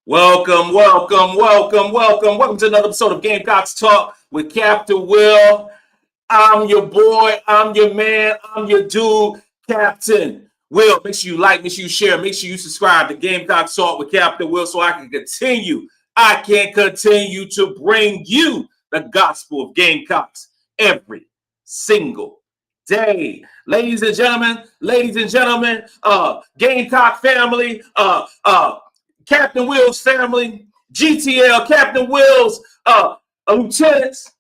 Welcome to another episode of Gamecocks Talk with Captain Will. I'm your boy, I'm your man, I'm your dude, Captain Will. Make sure you like, make sure you share, make sure you subscribe to Gamecocks Talk with Captain Will so I can continue to bring you the gospel of Gamecocks every single day. Ladies and gentlemen, Gamecock family, Captain Will's family, GTL, Captain Will's lieutenants.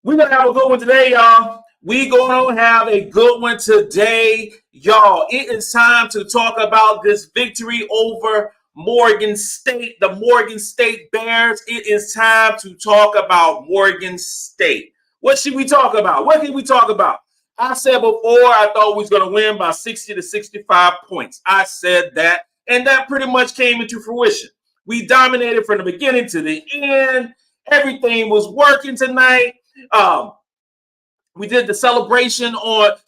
We're going to have a good one today, y'all. We're going to have a good one today, y'all. It is time to talk about this victory over Morgan State, the Morgan State Bears. It is time to talk about Morgan State. What should we talk about? What can we talk about? I said before I thought we was going to win by 60 to 65 points. I said that. And that pretty much came into fruition. We dominated from the beginning to the end. Everything was working tonight. We did the celebration of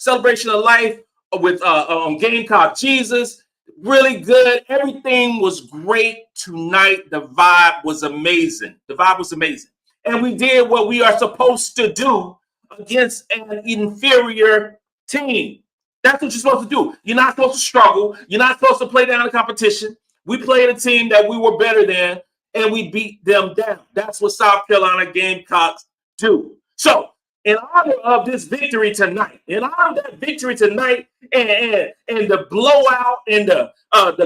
life with on Gamecock Jesus. Really good. Everything was great tonight. The vibe was amazing. And we did what we are supposed to do against an inferior team. That's what you're supposed to do. You're not supposed to struggle. You're not supposed to play down the competition. We played a team that we were better than, and we beat them down. That's what South Carolina Gamecocks do. So, in honor of this victory tonight, and the blowout and the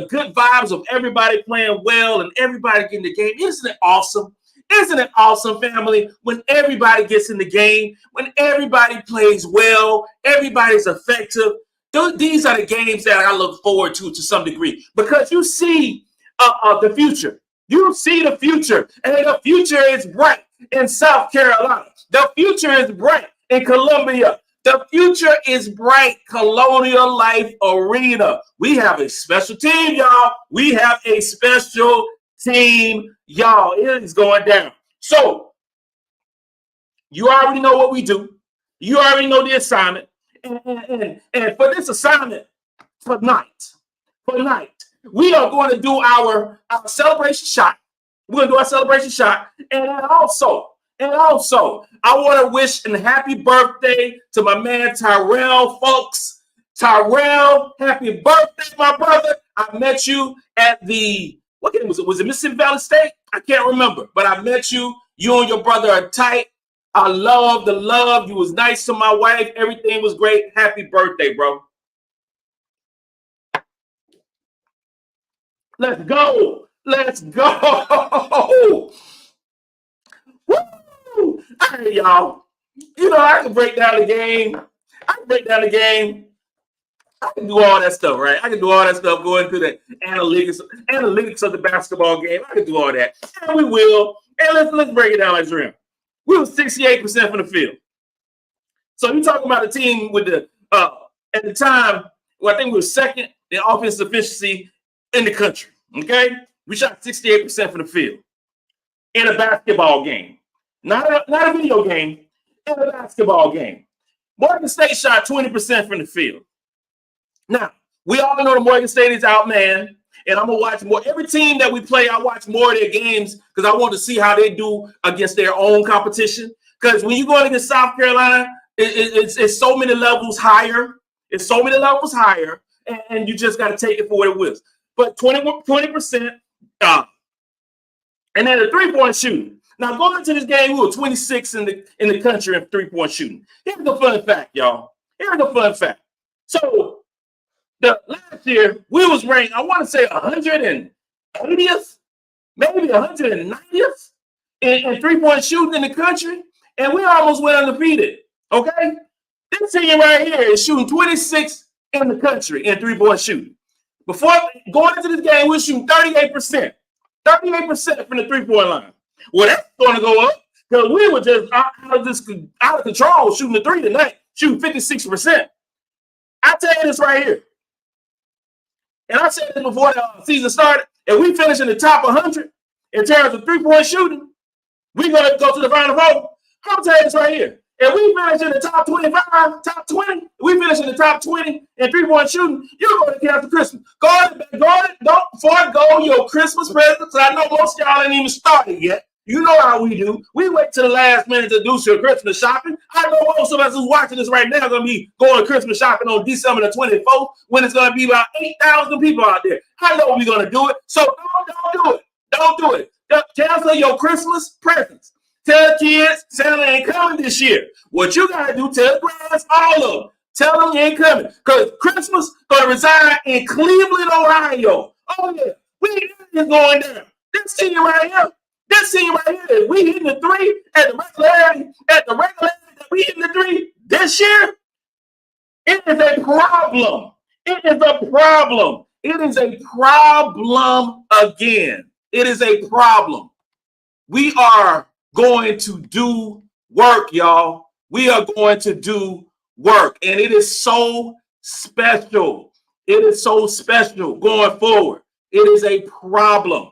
good vibes of everybody playing well and everybody getting the game, isn't it awesome? Isn't it awesome, family, when everybody gets in the game, when everybody plays well, everybody's effective? These are the games that I look forward to some degree because you see the future. You see the future, and the future is bright in South Carolina. The future is bright in Columbia. The future is bright, Colonial Life Arena. We have a special team, y'all. It is going down. So, you already know what we do. You already know the assignment. And for this assignment tonight, we are going to do our celebration shot. We're going to do our celebration shot. And also, I want to wish a happy birthday to my man Tyrell, folks. Tyrell, happy birthday, my brother. I met you at the, what game was it? Was it Mississippi Valley State? I can't remember, but I met you. You and your brother are tight. I love the love. You was nice to my wife. Everything was great. Happy birthday, bro. Let's go. Woo! All right, y'all. You know, I can break down the game. I can do all that stuff, right? I can do all that stuff going through the analytics of the basketball game. I can do all that. And we will. And let's break it down like this. We were 68% from the field. So you're talking about a team with the at the time, well, I think we were second in offensive efficiency in the country. Okay? We shot 68% from the field in a basketball game. Not a video game, in a basketball game. Morgan State shot 20% from the field. Now, we all know the Morgan State is out, man. And I'm going to watch more. Every team that we play, I watch more of their games because I want to see how they do against their own competition. Because when you go against South Carolina, it's so many levels higher. And you just got to take it for what it was. But 20%. And then the three-point shooting. Now, going into this game, we were 26 in the country in three-point shooting. Here's the fun fact, y'all. So, last year, we was ranked, I want to say 180th, maybe 190th in three-point shooting in the country, and we almost went undefeated, okay? This team right here is shooting 26 in the country in three-point shooting. Before going into this game, we were shooting 38% from the three-point line. Well, that's going to go up because we were just out of control shooting the three tonight, shooting 56%. I tell you this right here. And I said this before the season started. If we finish in the top 100 in terms of three-point shooting, we're going to go to the Final Four. I'm going to tell you this right here. If we finish in the top 25, top 20, we finish in the top 20 in 3-point shooting, you're going to cancel Christmas. Don't forego your Christmas presents. I know most of y'all ain't even started yet. You know how we do. We wait till the last minute to do your Christmas shopping. I know most of us who's watching this right now are going to be going Christmas shopping on December the 24th when it's going to be about 8,000 people out there. I know we're going to do it. So don't do it. Don't do it. Cancel your Christmas presents. Tell kids Santa ain't coming this year. What you got to do, tell parents, all of them. Tell them you ain't coming. Because Christmas going to reside in Cleveland, Ohio. Oh, yeah. We is going down. This team right here. This team right here, we hitting the three at the regularity that we hitting the three this year, it is a problem. It is a problem. It is a problem again. It is a problem. We are going to do work, y'all. We are going to do work. And it is so special. It is so special going forward. It is a problem.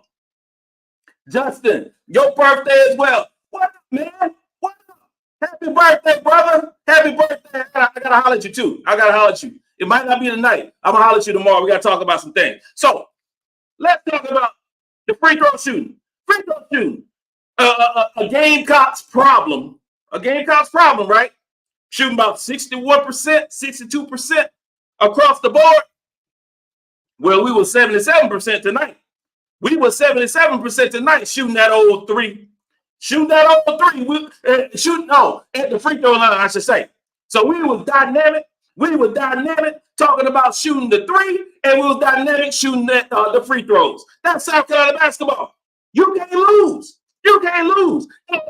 Justin, your birthday as well. What up, man? What up? Happy birthday, brother. Happy birthday. I gotta holler at you too. I gotta holler at you. It might not be tonight. I'm gonna holler at you tomorrow. We gotta talk about some things. So let's talk about the free throw shooting. Free throw shooting. A Gamecocks problem. A Gamecocks problem, right? Shooting about 61%, 62% across the board. Well, we were 77% tonight. We were 77% tonight shooting that old three. Shooting that old three. At the free throw line, I should say. So we was dynamic. We were dynamic talking about shooting the three, and we was dynamic shooting the free throws. That's South Carolina basketball. You can't lose. You can't lose. It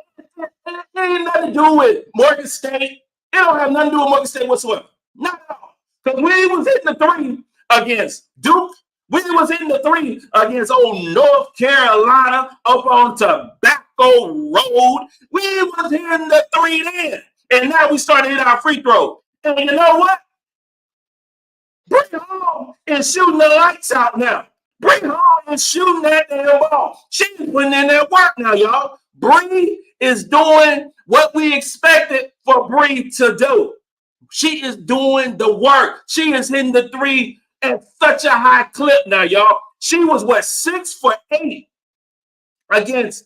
ain't nothing to do with Morgan State. It don't have nothing to do with Morgan State whatsoever. Not at all. Because we was hitting the three against Duke. We was hitting the three against old North Carolina up on Tobacco Road. We was hitting the three then. And now we started hitting our free throw. And you know what? Bree Hall is shooting the lights out now. Bree Hall is shooting that damn ball. She's putting in that work now, y'all. Bree is doing what we expected for Bree to do. She is doing the work. She is hitting the three at such a high clip now, y'all. She was, 6 for 8 against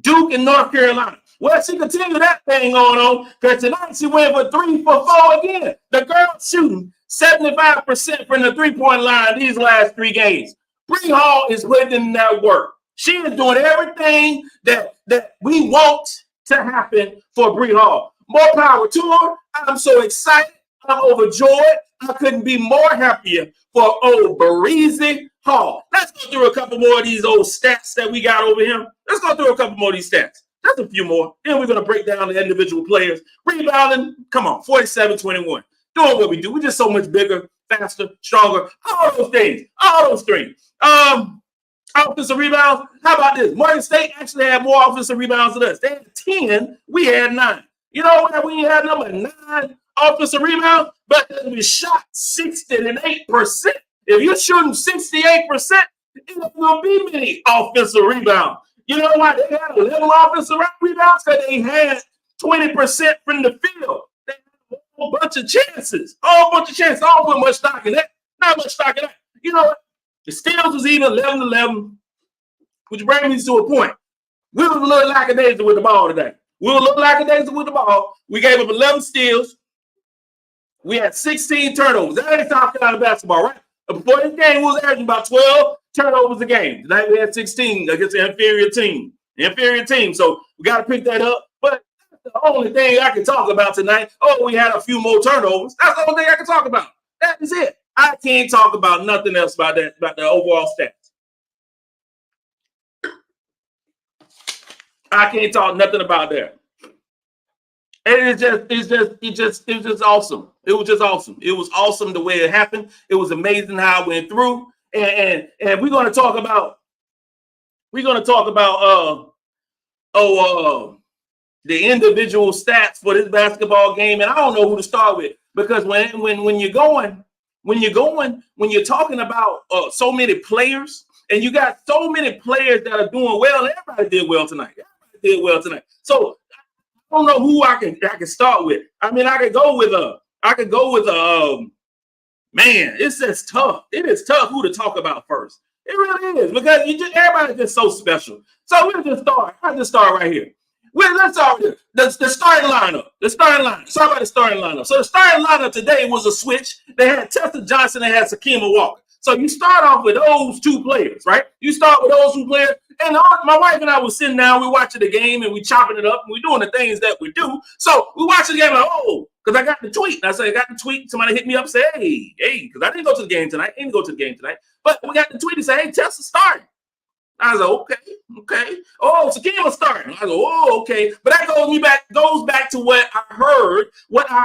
Duke and North Carolina. Well, she continued that thing on because tonight she went for 3 for 4 again. The girl shooting 75% from the three-point line these last 3 games. Bree Hall is putting in that work. She is doing everything that we want to happen for Bree Hall. More power to her. I'm so excited. I'm overjoyed. I couldn't be more happier for old Bree Hall. Let's go through a couple more of these old stats that we got over here. Let's go through a couple more of these stats. Just a few more. Then we're going to break down the individual players. Rebounding, come on, 47-21. Doing what we do. We're just so much bigger, faster, stronger. All those things. All those things. Offensive rebounds. How about this? Morgan State actually had more offensive rebounds than us. They had 10. We had 9. You know what? We had number 9 offensive rebounds, but we shot 68%. If you're shooting 68%, it ain't going to be many offensive rebounds. You know why? They had 11 offensive rebounds because they had 20% from the field. They had a whole bunch of chances. I don't put much stock in that. Not much stock in that. You know what? The steals was even 11-11, which brings me to a point. We was a little lackadaisical with the ball today. We gave up 11 steals. We had 16 turnovers. That ain't South Carolina basketball, right? But before this game, we was averaging about 12 turnovers a game. Tonight we had 16 against the inferior team. So we got to pick that up. But that's the only thing I can talk about tonight. Oh, we had a few more turnovers. That's the only thing I can talk about. That is it. I can't talk about nothing else about that, about the overall stats. I can't talk nothing about that. And it was just awesome. It was just awesome. It was awesome the way it happened. It was amazing how it went through. And we're gonna talk about the individual stats for this basketball game. And I don't know who to start with, because when you're talking about so many players, and you got so many players that are doing well, everybody did well tonight. So don't know who I can start with. I mean, I could go with man, it's just tough. It is tough who to talk about first. It really is, because everybody's just so special. So we'll just start. I'll just start right here. Let's start with the starting lineup. The starting lineup. Sorry about the starting lineup. So the starting lineup today was a switch. They had Tessa Johnson, they had Te-Hina Walker. So you start off with those two players, right? You start with those two players. And my wife and I was sitting down, we watching the game, and we chopping it up, and we doing the things that we do. So we watching the game, like, because I got the tweet. And I said, I got the tweet. Somebody hit me up and said, hey, because I didn't go to the game tonight. But we got the tweet and said, hey, Tessa starting. I was like, okay. Oh, Te-Hina starting. I was like, okay. But that goes back to what I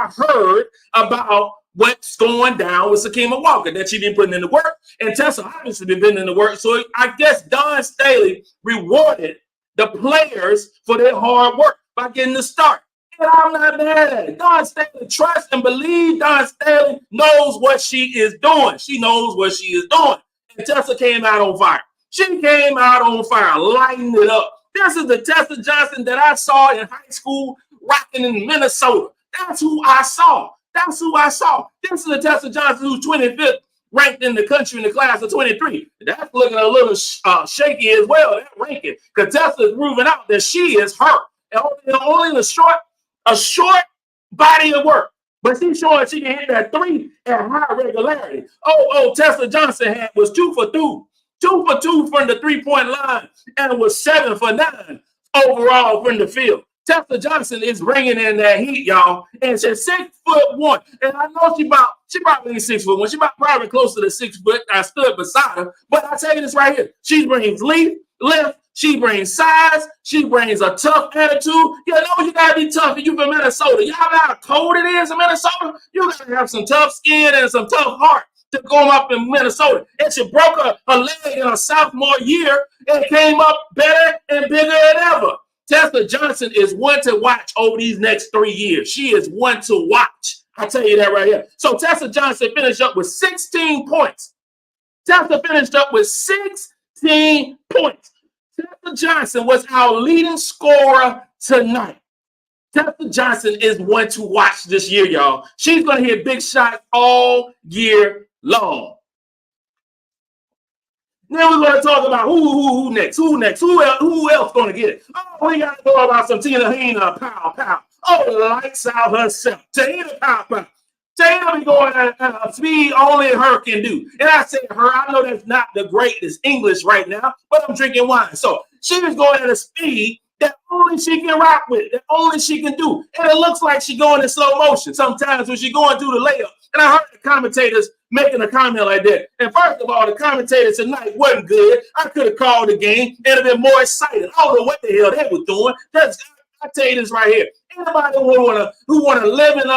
heard about what's going down with Te-Hina Walker, that she been putting in the work, and Tessa obviously been putting in the work. So I guess Dawn Staley rewarded the players for their hard work by getting the start. And I'm not mad at it. Dawn Staley, trust and believe Dawn Staley knows what she is doing. She knows what she is doing. And Tessa came out on fire. She came out on fire, lighting it up. This is the Tessa Johnson that I saw in high school, rocking in Minnesota. That's who I saw. This is the Tessa Johnson who's 25th ranked in the country in the class of 23. That's looking a little shaky as well, that ranking, because Tessa is proving out that she is her. And only in a short body of work. But she's showing she can hit that three at high regularity. Tessa Johnson was 2 for 2. 2 for 2 from the 3-point line, and was 7 for 9 overall from the field. Tessa Johnson is bringing in that heat, y'all, and she's 6'1", and I know she probably ain't 6'1". She probably close to the 6 foot. I stood beside her, but I tell you this right here: she brings lift, she brings size, she brings a tough attitude. You know you gotta be tough if you from Minnesota. Y'all know how cold it is in Minnesota. You gotta have some tough skin and some tough heart to go up in Minnesota. And she broke her leg in her sophomore year and came up better and bigger than ever. Tessa Johnson is one to watch over these next 3 years. She is one to watch. I tell you that right here. So Tessa Johnson finished up with 16 points. Tessa finished up with 16 points. Tessa Johnson was our leading scorer tonight. Tessa Johnson is one to watch this year, y'all. She's going to hit big shots all year long. Then we're going to talk about who next. Who else going to get it? We got to go about some Te-Hina Paopao. Lights out herself. Te-Hina Paopao. Te-Hina be going at speed only her can do. And I say her, I know that's not the greatest English right now, but I'm drinking wine. So she was going at a speed that only she can rock with, that only she can do. And it looks like she's going in slow motion sometimes when she's going through the layup. And I heard the commentators making a comment like that. And first of all, the commentators tonight wasn't good. I could have called the game and have been more excited. I don't know what the hell they were doing. I tell you this right here. Anybody who want to liven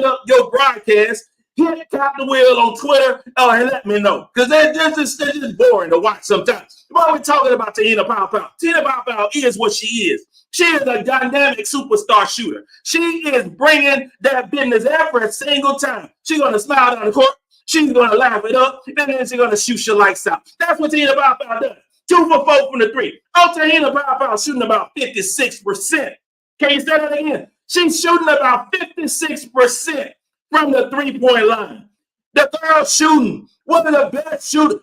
up your broadcast, hit Captain Will on Twitter and let me know. Because they're just boring to watch sometimes. While we're talking about Te-Hina Paopao, Te-Hina Paopao is what she is. She is a dynamic superstar shooter. She is bringing that business every single time. She's going to smile down the court. She's going to laugh it up. And then she's going to shoot your lights out. That's what Te-Hina Paopao does. 2 for 4 from the 3. Te-Hina Paopao shooting about 56%. Can you say that again? She's shooting about 56% from the 3-point line. The girl shooting one of the best shooters.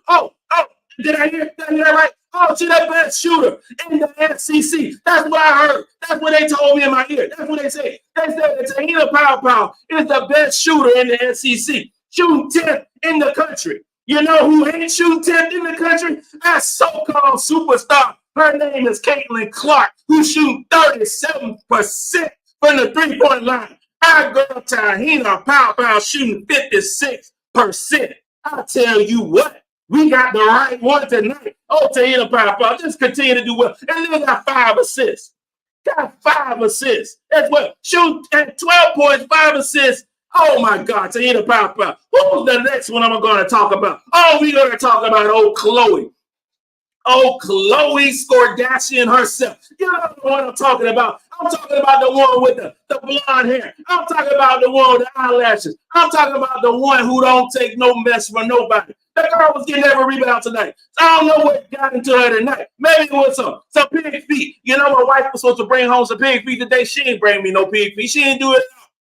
Did I hear that right? She's the best shooter in the SEC. That's what I heard. That's what they told me in my ear. That's what they said. They said that Te-Hina Paopao is the best shooter in the SEC. Shooting 10th in the country. You know who ain't shooting 10th in the country? That so-called superstar. Her name is Caitlin Clark, who's shooting 37% from the 3-point line. Our girl Te-Hina Paopao shooting 56%. I tell you what, we got the right one tonight. Te-Hina Paopao just continue to do well. And then got 5 assists. Got 5 assists as well. Shoot at 12 points, 5 assists. Oh my God, Te-Hina Paopao. Who's the next one I'm going to talk about? We're going to talk about Chloe. Chloe Skordashian herself. You know what I'm talking about. I'm talking about the one with the blonde hair. I'm talking about the one with the eyelashes. I'm talking about the one who don't take no mess from nobody. That girl was getting every rebound tonight. So I don't know what got into her tonight. Maybe it was some pig feet. You know, my wife was supposed to bring home some pig feet today. She ain't bring me no pig feet. She didn't do it.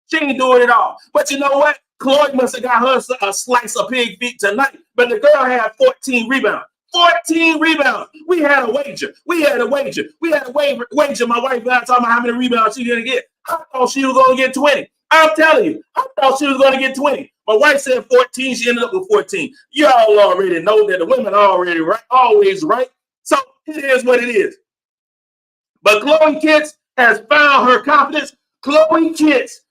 She ain't doing it all. But you know what? Chloe must have got her a slice of pig feet tonight. But the girl had 14 rebounds. 14 rebounds. We had a wager. My wife got talking about how many rebounds she didn't get. I thought she was going to get 20. I'm telling you, I thought she was going to get 20. My wife said 14. She ended up with 14. Y'all already know that the women are already right, always right. So it is what it is. But Chloe Kitts has found her confidence. Chloe Kitts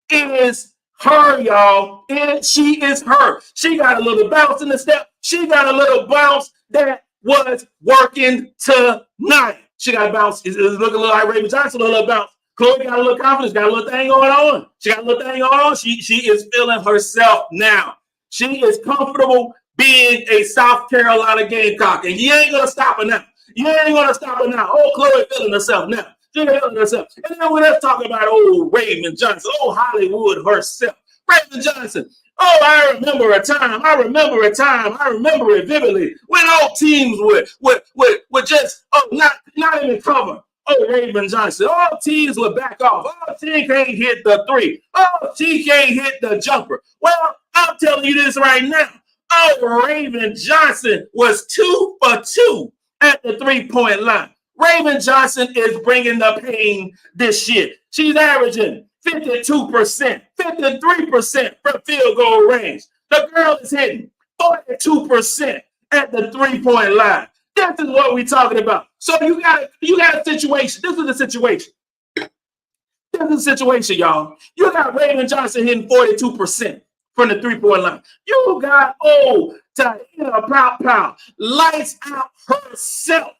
is her, y'all, and she is her. She got a little bounce in the step. She got a little bounce that was working tonight. She got a bounce. It's looking a little like Raven Johnson, a little bounce. Chloe got a little confidence, got a little thing going on. She got a little thing going on. She is feeling herself now. She is comfortable being a South Carolina Gamecock, and you ain't going to stop her now. You ain't going to stop her now. Oh, Chloe feeling herself now. She's feeling herself. And then let's talk about old Raven Johnson, old Hollywood herself. Raven Johnson. Oh, I remember a time. I remember it vividly when all teams would just not even cover. Oh, Raven Johnson. All teams would back off. Oh, team can't hit the three. Oh, she can't hit the jumper. Well, I'm telling you this right now. Oh, Raven Johnson was 2 for 2 at the 3-point line. Raven Johnson is bringing the pain this year. She's averaging 52%, 53% from field goal range. The girl is hitting 42% at the 3-point line. This is what we're talking about. So you got a situation. This is the situation. This is the situation, y'all. You got Raven Johnson hitting 42% from the 3-point line. You got Te-Hina Paopao lights out herself,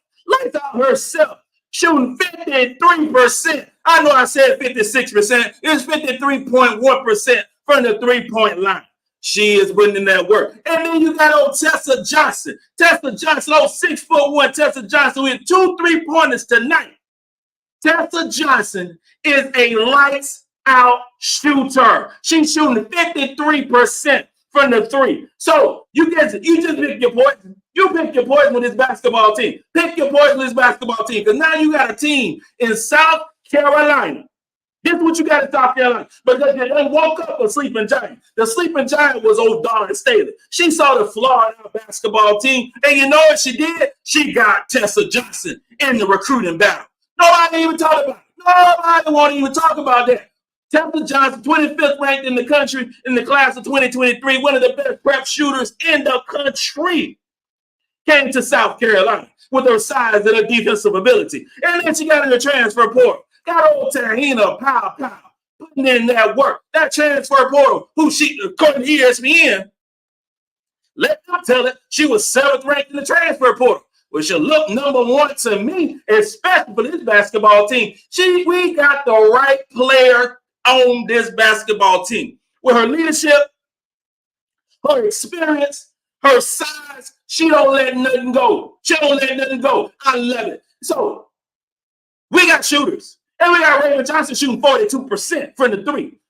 shooting 53%. I know I said 56%. It's 53.1% from the 3-point line. She is putting that work. And then you got old Tessa Johnson. Tessa Johnson, 6'1", Tessa Johnson with 2 3-pointers tonight. Tessa Johnson is a lights out shooter. She's shooting 53% from the 3. So you just pick your poison. You pick your poison with this basketball team. Pick your poison with this basketball team. Because now you got a team in South Carolina. This is what you got in South Carolina. Because they woke up a sleeping giant. The sleeping giant was old Dawn Staley. She saw the Florida basketball team. And you know what she did? She got Tessa Johnson in the recruiting battle. Nobody even talk about it. Nobody won't even talk about that. Tessa Johnson, 25th ranked in the country in the class of 2023, one of the best prep shooters in the country, came to South Carolina with her size and her defensive ability. And then she got in the transfer portal. Got old Te-Hina Paopao putting in that work. That transfer portal, who she, according to ESPN, let them tell it, she was 7th ranked in the transfer portal. Which should look number 1 to me, especially for this basketball team. We got the right player on this basketball team. With her leadership, her experience, her size, she don't let nothing go. I love it. So we got shooters. And we got Raven Johnson shooting 42% from the 3.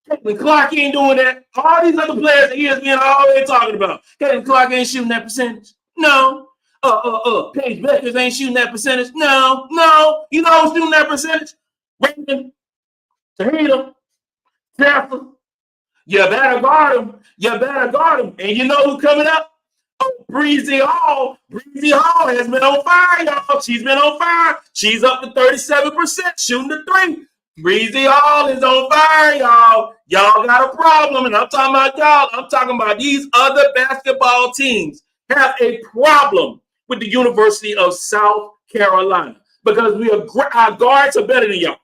Caitlin Clark ain't doing that. All these other players that ESPN are always talking about. Caitlin Clark ain't shooting that percentage. No. Paige Beckers ain't shooting that percentage. No. You know who's shooting that percentage? Raven, Te-Hina, Tessa. You better guard him. And you know who's coming up? Oh, Bree Hall. Bree Hall has been on fire, y'all. She's been on fire. She's up to 37% shooting the 3. Bree Hall is on fire, y'all. Y'all got a problem. And I'm talking about y'all. I'm talking about these other basketball teams have a problem with the University of South Carolina because our guards are better than y'all.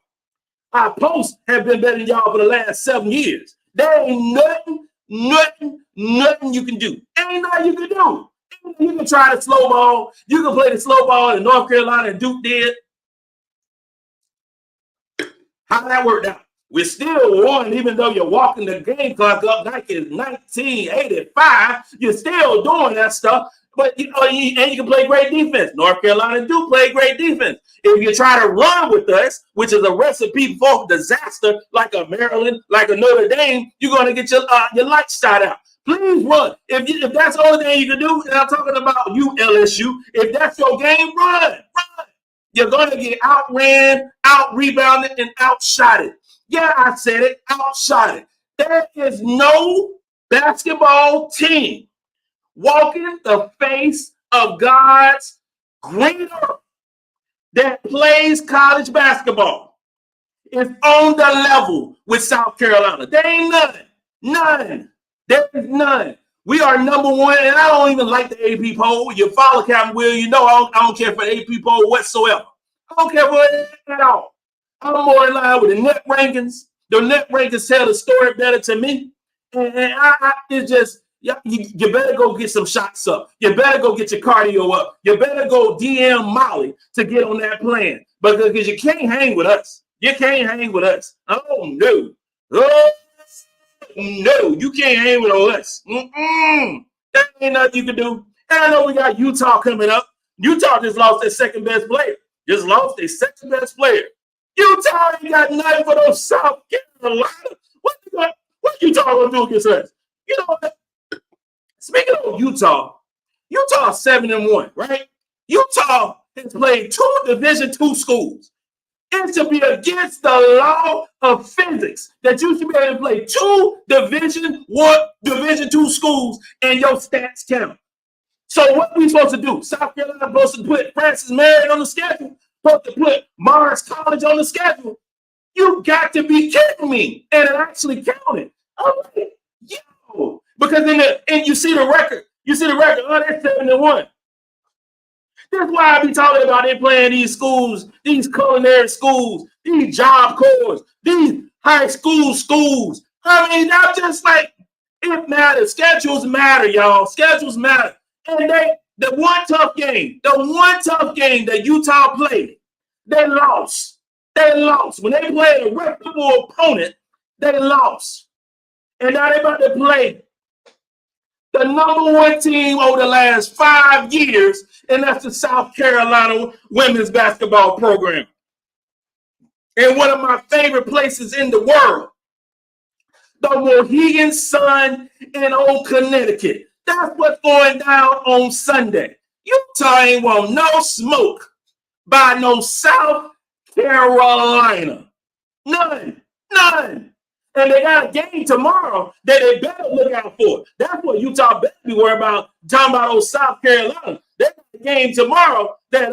Our posts have been better than y'all for the last 7 years. There ain't nothing you can do. Ain't nothing you can do. You can try the slow ball. You can play the slow ball in North Carolina and Duke did. How that worked out? We still won, even though you're walking the game clock up like it's 1985. You're still doing that stuff. But you can play great defense. North Carolina do play great defense. If you try to run with us, which is a recipe for disaster, like a Maryland, like a Notre Dame, you're going to get your lights shot out. Please run. If that's the only thing you can do, and I'm talking about you, LSU, if that's your game, run. You're going to get outran, out-rebounded, and outshotted. Yeah, I said it, outshotted. There is no basketball team walking the face of God's green earth that plays college basketball is on the level with South Carolina. There ain't none. There is none. We are number one, and I don't even like the AP poll. You follow Captain Will, you know I don't care for the AP poll whatsoever. I don't care for it at all. I'm more in line with the net rankings. The net rankings tell the story better to me. And it's just, you better go get some shots up. You better go get your cardio up. You better go DM Molly to get on that plan. Because you can't hang with us. You can't hang with us. Oh, no. Oh, no, you can't hang with us. That ain't nothing you can do. And I know we got Utah coming up. Utah just lost their second best player. Utah ain't got nothing for those South Carolina. What Utah gonna do against us? You know what? Speaking of Utah 7-1, right? Utah has played 2 Division II schools. It should be against the law of physics that you should be able to play 2 Division II schools and your stats count. So what are we supposed to do? South Carolina supposed to put Francis Marion on the schedule? Supposed to put Mars College on the schedule? You got to be kidding me. And it actually counted. I'm like, yo. Because and you see the record. Oh, they're 7-1. That's why I be talking about they playing these schools, these culinary schools, these job corps, these high school schools. I mean, I'm just like, it matters. Schedules matter, y'all. Schedules matter. And the one tough game that Utah played, they lost. When they played a reputable opponent, they lost. And now they're about to play the number 1 team over the last 5 years, and that's the South Carolina women's basketball program. And one of my favorite places in the world, the Mohegan Sun in Old Connecticut. That's what's going down on Sunday. Utah ain't want no smoke by no South Carolina. None. And they got a game tomorrow that they better look out for. That's what Utah better be worried about, talking about old South Carolina. They got a game tomorrow that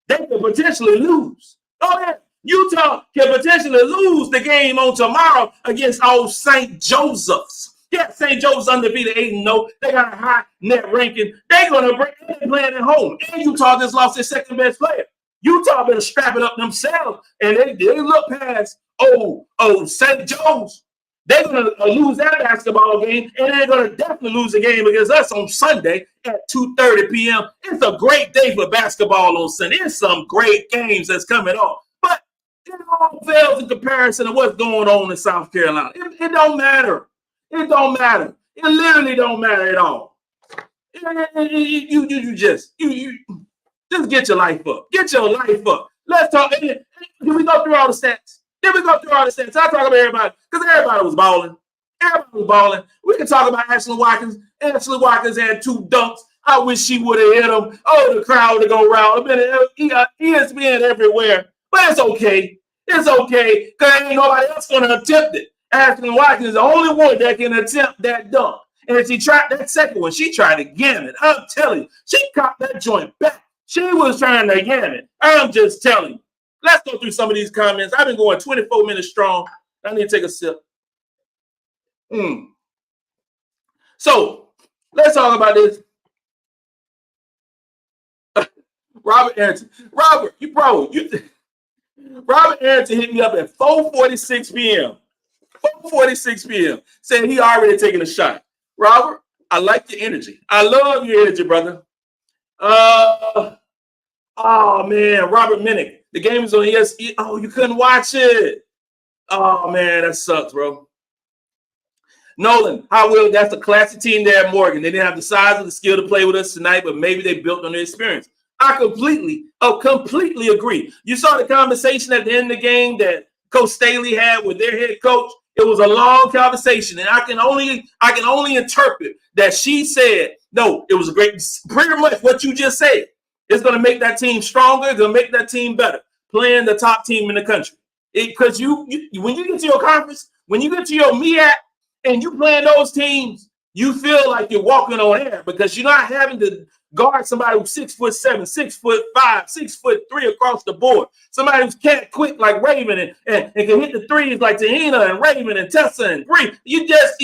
they could potentially lose. Oh, yeah. Utah can potentially lose the game on tomorrow against old St. Joseph's. Yeah, St. Joseph's undefeated 8-0. They got a high net ranking. They're going to bring playing at home. And Utah just lost their second best player. Utah better strap it up themselves. And they look past St. Joe's. They're going to lose that basketball game, and they're going to definitely lose the game against us on Sunday at 2:30 p.m. It's a great day for basketball on Sunday. There's some great games that's coming on. But it all fails in comparison to what's going on in South Carolina. It don't matter. It don't matter. It literally don't matter at all. You just get your life up. Get your life up. Let's talk. Did we go through all the stats? I talk about everybody because everybody was balling. We can talk about Ashlyn Watkins. Ashlyn Watkins had 2 dunks. I wish she would have hit them. Oh, the crowd would have gone around. ESPN everywhere. But it's okay. It's okay because ain't nobody else going to attempt it. Ashlyn Watkins is the only one that can attempt that dunk. And she tried that second one. She tried to gam it. I'm telling you. She caught that joint back. She was trying to gam it. I'm just telling you. Let's go through some of these comments. I've been going 24 minutes strong. I need to take a sip. So let's talk about this. Robert Arrington. Robert Arrington hit me up at 4:46 p.m. 4:46 p.m. Saying he already taking a shot. Robert, I like your energy. I love your energy, brother. Oh man, Robert Minnick. The game is on ESPN. Oh, you couldn't watch it. Oh man, that sucks, bro. Nolan, that's a classic team there at Morgan. They didn't have the size or the skill to play with us tonight, but maybe they built on their experience. I completely agree. You saw the conversation at the end of the game that Coach Staley had with their head coach. It was a long conversation, and I can only interpret that she said, no, it was a great, pretty much what you just said. It's going to make that team stronger. It's going to make that team better, playing the top team in the country. Because when you get to your conference, when you get to your MEAC, and you playing those teams, you feel like you're walking on air because you're not having to guard somebody who's 6'7", 6'5", 6'3" across the board. Somebody who's can't quit like Raven and can hit the threes like Te-Hina and Raven and Tessa and Bree. You got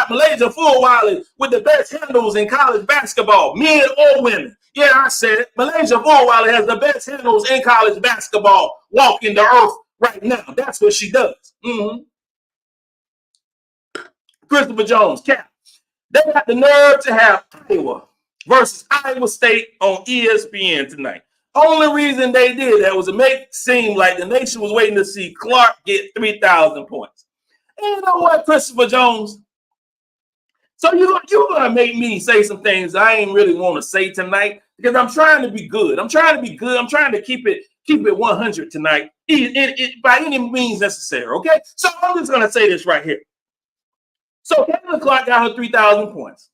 Milaysia Fulwiley with the best handles in college basketball, men or women. Yeah, I said it. Milaysia Fulwiley has the best handles in college basketball walking the earth right now. That's what she does. Christopher Jones, Cap. They got the nerve to have Iowa versus Iowa State on ESPN tonight. Only reason they did that was to make it seem like the nation was waiting to see Clark get 3,000 points. And you know what, Christopher Jones? So you're going to make me say some things I ain't really want to say tonight because I'm trying to be good. I'm trying to keep it 100 tonight by any means necessary, okay? So I'm just going to say this right here. So Kamilla Clark got her 3,000 points.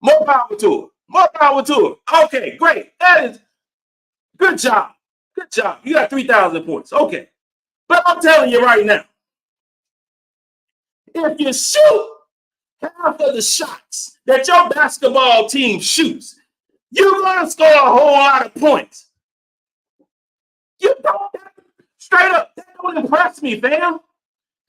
More power to her. More power to her. Okay, great. That is good job. Good job. You got 3,000 points. Okay. But I'm telling you right now, if you shoot half of the shots that your basketball team shoots, you're going to score a whole lot of points. You don't, straight up, that don't impress me, fam.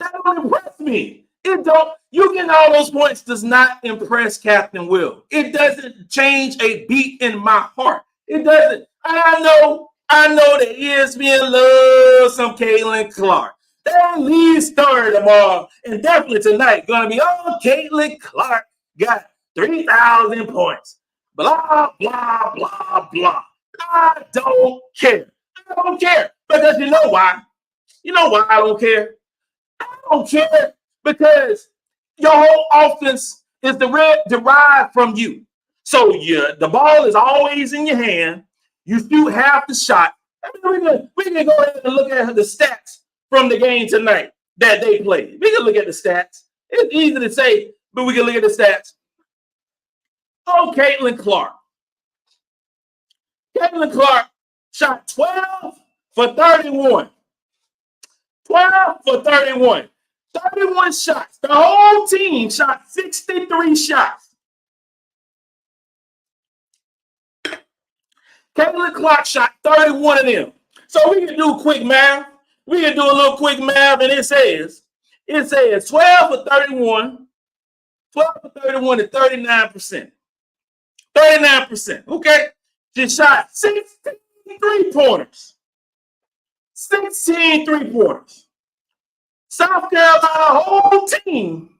That don't impress me. It don't. You getting all those points does not impress Captain Will. It doesn't change a beat in my heart. It doesn't. I know that ESPN loves some Caitlin Clark. They at least third tomorrow, and definitely tonight gonna be, Caitlin Clark got 3,000 points. Blah blah blah blah. I don't care. I don't care because you know why? You know why I don't care? I don't care. Because your whole offense is derived from you. So the ball is always in your hand. You shoot half the shot. I mean, we can go ahead and look at the stats from the game tonight that they played. We can look at the stats. It's easy to say, but we can look at the stats. Caitlin Clark. Caitlin Clark shot 12 for 31. 12 for 31. 31 shots. The whole team shot 63 shots. Caitlin Clark shot 31 of them. So we can do quick math. We can do a little quick math, and it says 12 for 31. 12 for 31 is 39%. 39%. Okay? She shot 16 3-pointers. 16 3-pointers. South Carolina whole team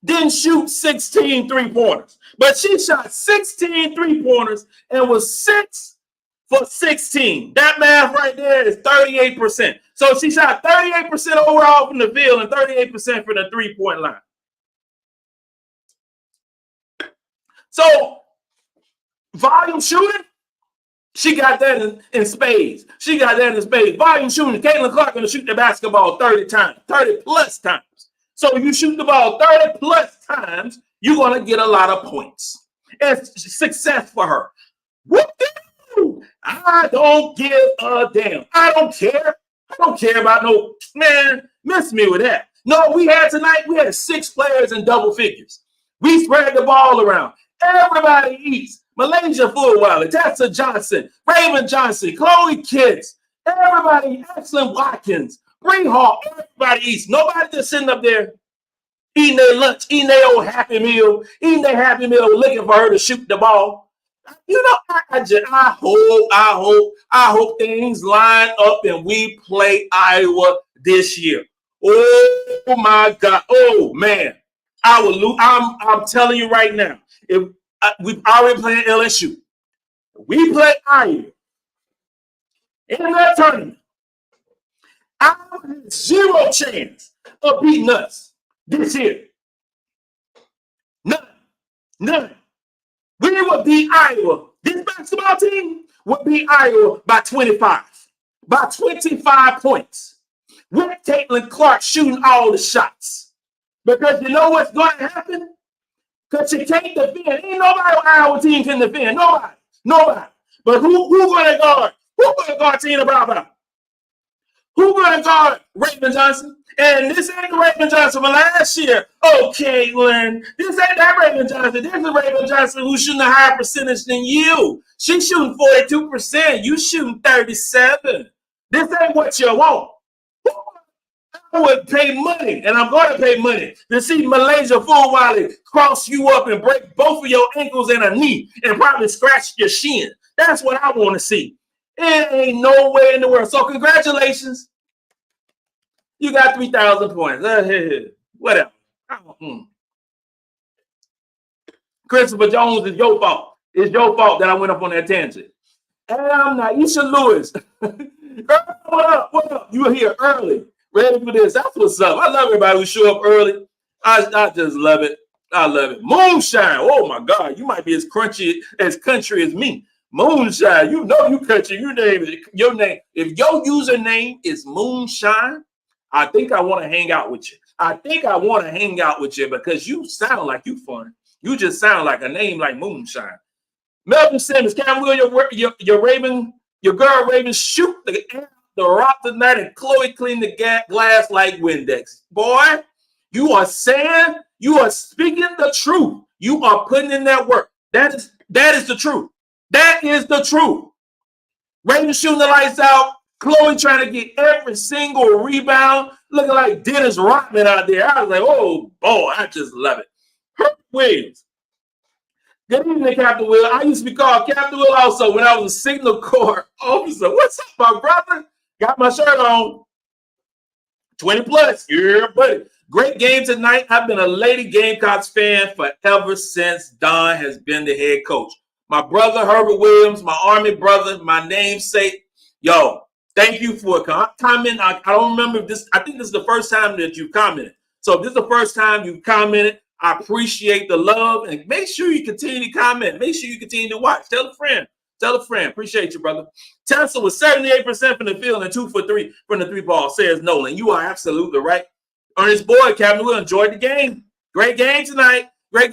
didn't shoot 16 3-pointers, but she shot 16 3-pointers and was 6 for 16. That math right there is 38%. So she shot 38% overall from the field and 38% from the 3-point line. So volume shooting, she got that in spades. She got that in spades. Volume shooting, Caitlin Clark going to shoot the basketball 30 times, 30 plus times. So if you shoot the ball 30 plus times, you're going to get a lot of points. It's success for her. Whoop-doo! I don't give a damn. I don't care. I don't care about no, man, miss me with that. No, we had 6 players in double figures. We spread the ball around. Everybody eats. Milaysia Fulwiley, Tessa Johnson, Raven Johnson, Chloe Kitts, everybody, Ashlyn Watkins, Bree Hall, everybody eats. Nobody just sitting up there eating their lunch, eating their old Happy Meal, looking for her to shoot the ball. You know, I hope things line up and we play Iowa this year. Oh my God. Oh man. I will lose. I'm telling you right now. If we've already played LSU, we play Iowa in that tournament, Iowa has 0 chance of beating us this year. None. We would beat Iowa. This basketball team would beat Iowa by 25. By 25 points. with Caitlin Clark shooting all the shots. Because you know what's going to happen? Because you can't defend. Ain't nobody on our team can defend. Nobody. But who going to guard? Who going to guard Te-Hina Paopao? Who going to guard Raven Johnson? And this ain't the Raven Johnson from last year. Oh, Caitlin, this ain't that Raven Johnson. This is Raven Johnson who's shooting a higher percentage than you. She's shooting 42%. You shooting 37%. This ain't what you want. I would pay money, and I'm going to pay money to see Milaysia Fulwiley cross you up and break both of your ankles and a knee and probably scratch your shin. That's what I want to see. It ain't no way in the world. So congratulations. You got 3,000 points. Whatever. Christopher Jones, is your fault. It's your fault that I went up on that tangent. And I'm Naisha Lewis. What up? You were here early. Ready for this. That's what's up. I love everybody who show up early. I just love it. I love it. Moonshine. Oh my God. You might be as country as me. Moonshine. You know you country. Your name. If your username is Moonshine, I think I want to hang out with you. Because you sound like you fun. You just sound like a name like Moonshine. Melvin Simmons, Cam Will, your girl Raven shoot the rock tonight, and Chloe clean the glass like Windex. Boy, you are speaking the truth. You are putting in that work. That is the truth. That is the truth. Raven shooting the lights out. Chloe trying to get every single rebound, looking like Dennis Rodman out there. I was like, oh boy, I just love it. Herb Williams. Good evening, Captain Will. I used to be called Captain Will also when I was a Signal Corps officer. What's up, my brother? Got my shirt on. 20 plus. Yeah, buddy. Great game tonight. I've been a Lady Gamecocks fan forever since Don has been the head coach. My brother, Herbert Williams, my Army brother, my namesake. Yo, thank you for commenting. I don't remember if this. I think this is the first time that you commented. So if this is the first time you commented, I appreciate the love, and make sure you continue to comment. Make sure you continue to watch. Tell a friend. Appreciate you, brother. Tessa was 78% from the field and 2 for 3 from the 3-ball, says Nolan. You are absolutely right. Ernest Boyd, Captain Will, enjoyed the game. Great game tonight. And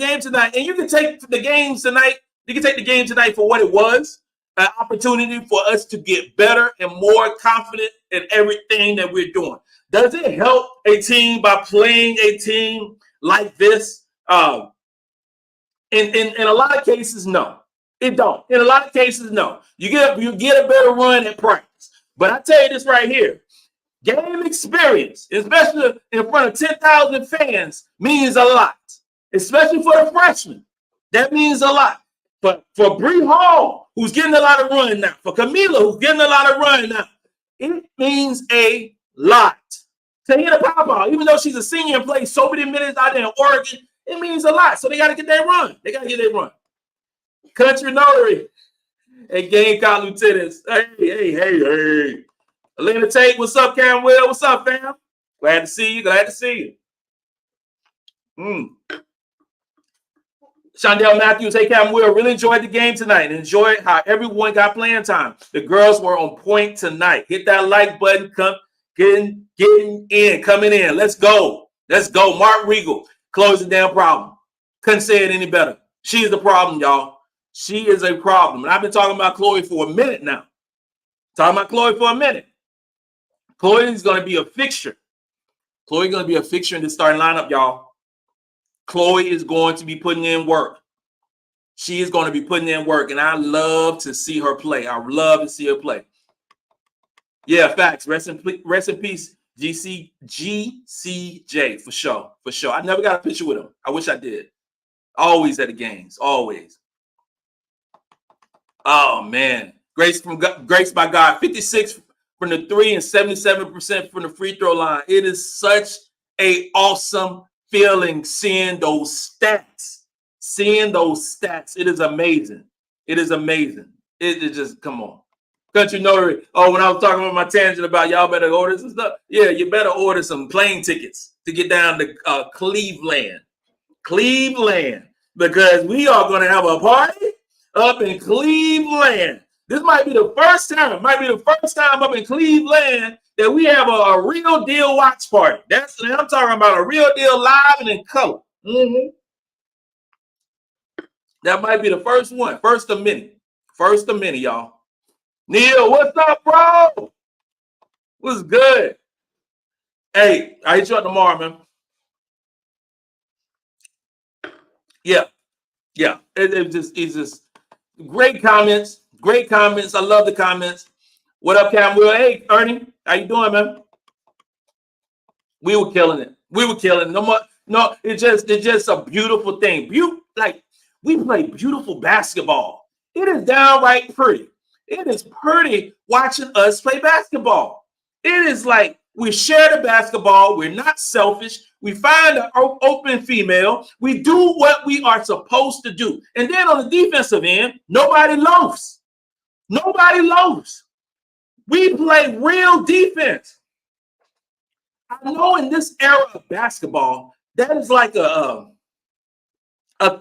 you can take the game tonight. You can take the game tonight for what it was, an opportunity for us to get better and more confident in everything that we're doing. Does it help a team by playing a team like this? In a lot of cases, no. It don't. In a lot of cases, no. You get a better run at practice. But I tell you this right here. Game experience, especially in front of 10,000 fans, means a lot. Especially for the freshmen. That means a lot. But for Bree Hall, who's getting a lot of run now, for Kamilla, who's getting a lot of run now, it means a lot. Te-Hina Paopao, even though she's a senior and plays so many minutes out there in Oregon, it means a lot. So they got to get that run. Country Notary and Gamecock Lieutenants. Hey. Alina Tate, what's up, Cam Will? What's up, fam? Glad to see you. Shondell Matthews, hey, Cam Will, really enjoyed the game tonight. Enjoyed how everyone got playing time. The girls were on point tonight. Hit that like button. Coming in. Let's go. Mark Regal, Chloe's a damn problem. Couldn't say it any better. She is the problem, y'all. She is a problem. And I've been talking about Chloe for a minute now. Chloe is going to be a fixture. In the starting lineup, y'all. Chloe is going to be putting in work. She is going to be putting in work, and I love to see her play. Yeah, facts. Rest in peace, GCJ, for sure. I never got a picture with him. I wish I did. Always at the games, always. Oh, man. Grace by God, 56 from the 3 and 77% from the free throw line. It is such an awesome feeling seeing those stats. It is amazing. It is just, come on. Country Notary. Oh, when I was talking about my tangent about y'all better order some stuff. Yeah, you better order some plane tickets to get down to Cleveland, because we are going to have a party up in Cleveland. This might be the first time. Up in Cleveland that we have a real deal watch party. I'm talking about a real deal live and in color. That might be the first one. First of many. First of many, y'all. Neil, what's up, bro? What's good? Hey, I hit you up tomorrow, man. Yeah. It's just great comments. Great comments. I love the comments. What up, Cam Will? Hey, Ernie, how you doing, man? We were killing it. No, it's just a beautiful thing. We play beautiful basketball. It is downright pretty. It is pretty watching us play basketball. It is like we share the basketball. We're not selfish. We find an open female. We do what we are supposed to do. And then on the defensive end, nobody loafs. Nobody loafs. We play real defense. I know in this era of basketball, that is like a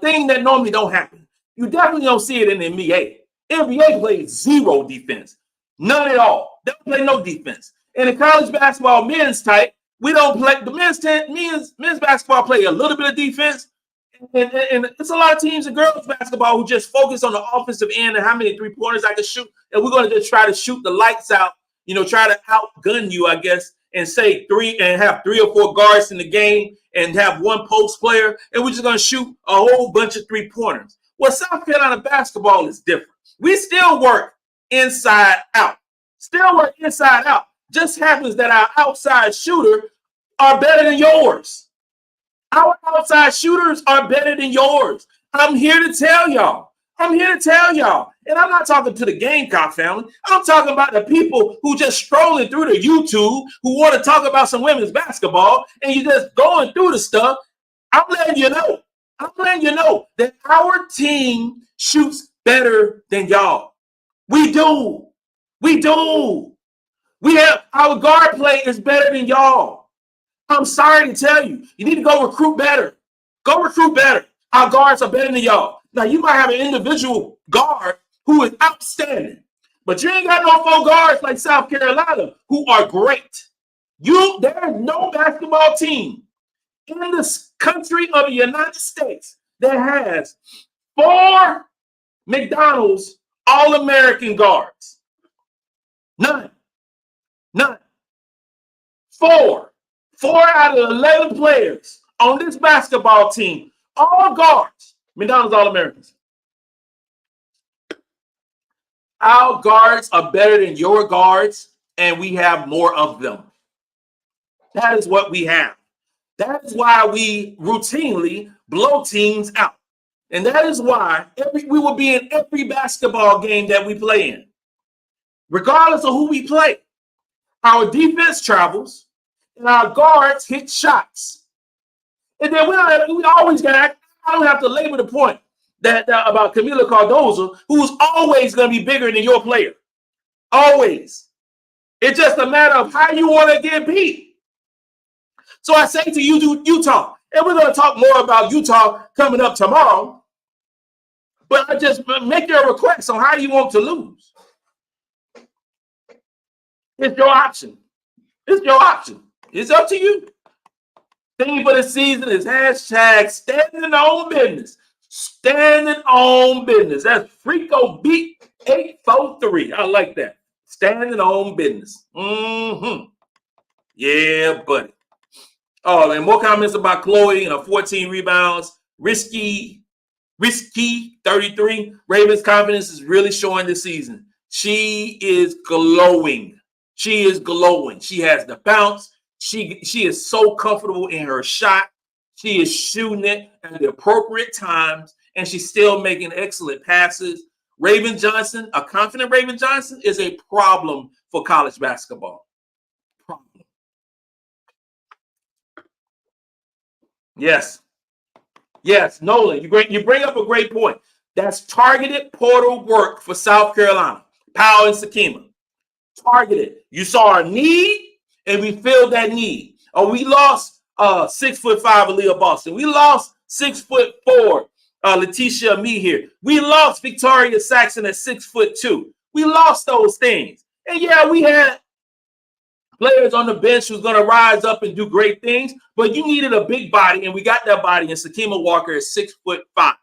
thing that normally don't happen. You definitely don't see it in the NBA. NBA plays zero defense. None at all. They don't play no defense. In the college basketball men's type, we don't play the men's basketball play a little bit of defense. And it's a lot of teams in girls basketball who just focus on the offensive end and how many three-pointers I can shoot. And we're going to just try to shoot the lights out, try to outgun you, I guess, and say have 3 or 4 guards in the game and have one post player. And we're just going to shoot a whole bunch of three-pointers. Well, South Carolina basketball is different. We still work inside out. Just happens that our outside shooter are better than yours. Our outside shooters are better than yours. I'm here to tell y'all. And I'm not talking to the Gamecock family. I'm talking about the people who just strolling through the YouTube who want to talk about some women's basketball and you're just going through the stuff. I'm letting you know that our team shoots better than y'all. We do. We have our guard play is better than y'all. I'm sorry to tell you. You need to go recruit better. Our guards are better than y'all. Now, you might have an individual guard who is outstanding, but you ain't got no 4 guards like South Carolina who are great. There is no basketball team in this country of the United States that has 4 McDonald's All-American guards. None. 4 out of 11 players on this basketball team, all guards, McDonald's All-Americans. Our guards are better than your guards, and we have more of them. That is what we have. That is why we routinely blow teams out. And that is why we will be in every basketball game that we play in, regardless of who we play. Our defense travels, and our guards hit shots. And then we always got, I don't have to labor the point that about Kamilla Cardoso, who's always going to be bigger than your player. Always. It's just a matter of how you want to get beat. So I say to you, Utah, and we're going to talk more about Utah coming up tomorrow, but I just make your request on how you want to lose. It's your option. It's up to you. Theme for the season is hashtag standing on business. Standing on business. That's Freako Beat 843. I like that. Standing on business. Yeah, buddy. Oh, and more comments about Chloe and her 14 rebounds. Risky 33. Ravens' confidence is really showing this season. She is glowing. She has the bounce. She is so comfortable in her shot. She is shooting it at the appropriate times, and she's still making excellent passes. Raven Johnson, a confident Raven Johnson, is a problem for college basketball. Problem. Yes, Nolan, you bring up a great point. That's targeted portal work for South Carolina. Powell and Sakima. Targeted. You saw a need, and we filled that need. We lost 6'5" Aaliyah Boston. We lost 6'4" Letitia Me here. We lost Victoria Saxon at 6'2". We lost those things. And yeah, we had players on the bench who's going to rise up and do great things, but you needed a big body, and we got that body in Sakima Walker at 6'5".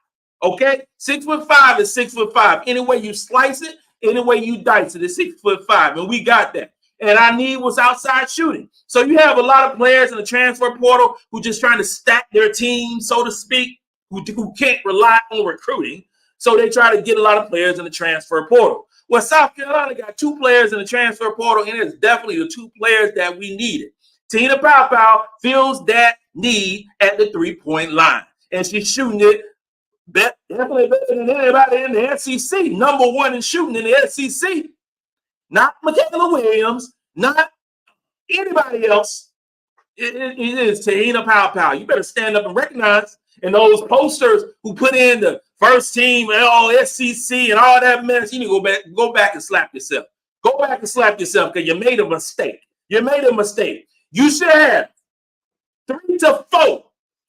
Okay? 6'5" is 6'5". Any way you slice it, any way you dice it, it's 6'5", and we got that. And our need was outside shooting. So you have a lot of players in the transfer portal who just trying to stack their team, so to speak, who can't rely on recruiting. So they try to get a lot of players in the transfer portal. Well, South Carolina got 2 players in the transfer portal, and it's definitely the 2 players that we needed. Te-Hina Paopao fills that need at the 3-point line, and she's shooting it definitely better than anybody in the SEC. Number 1 in shooting in the SEC. Not Michaela Williams, not anybody else. It is Te-Hina Paopao. You better stand up and recognize. And those posters who put in the first team and all SEC and all that mess, you need to go back and slap yourself. Go back and slap yourself because you made a mistake. You made a mistake. You should have 3 to 4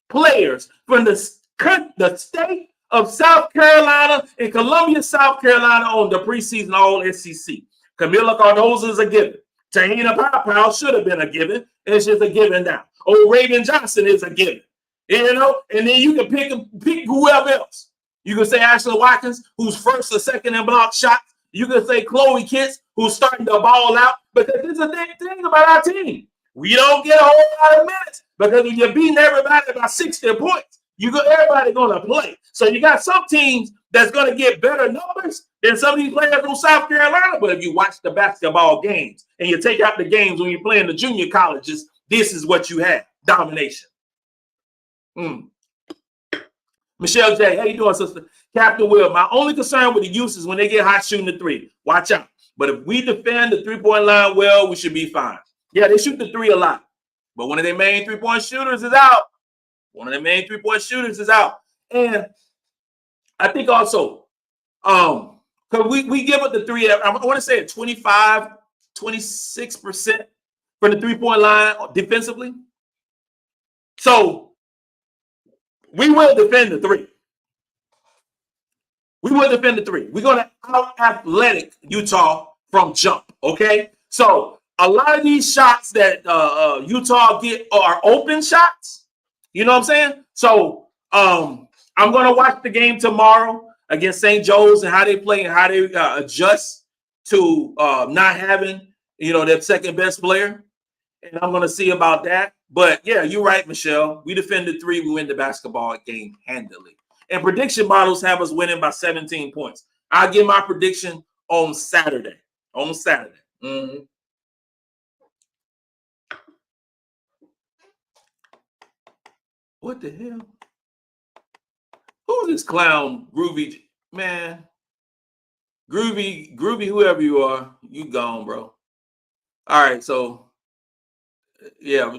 players from the state of South Carolina and Columbia, South Carolina on the preseason all SEC. Kamilla Cardoso is a given. Te-Hina Paopao should have been a given. It's just a given now. Raven Johnson is a given. You know, and then you can pick whoever else. You can say Ashlyn Watkins, who's first or second in block shots. You can say Chloe Kitts, who's starting to ball out. Because there's a thing about our team. We don't get a whole lot of minutes because when you're beating everybody by 60 points, everybody going to play. So you got some teams that's going to get better numbers than some of these players from South Carolina. But if you watch the basketball games and you take out the games when you're playing the junior colleges, this is what you have: domination. Michelle J, how you doing, sister? Captain Will, my only concern with the youth is when they get hot shooting the 3. Watch out. But if we defend the 3-point line well, we should be fine. Yeah, they shoot the 3 a lot. But one of their main 3-point shooters is out. And I think also, because we give up the 3, I want to say at 25, 26% from the 3-point line defensively. So we will defend the 3. We're going to out-athletic Utah from jump, okay? So a lot of these shots that Utah get are open shots. You know what I'm saying? So I'm going to watch the game tomorrow against St. Joe's and how they play and how they adjust to not having, their second best player. And I'm going to see about that. But, yeah, you're right, Michelle. We defended 3. We win the basketball game handily. And prediction models have us winning by 17 points. I'll give my prediction on Saturday. Mm-hmm. What the hell? Who's this clown, Groovy? Man, Groovy, whoever you are, you gone, bro. All right, so... yeah,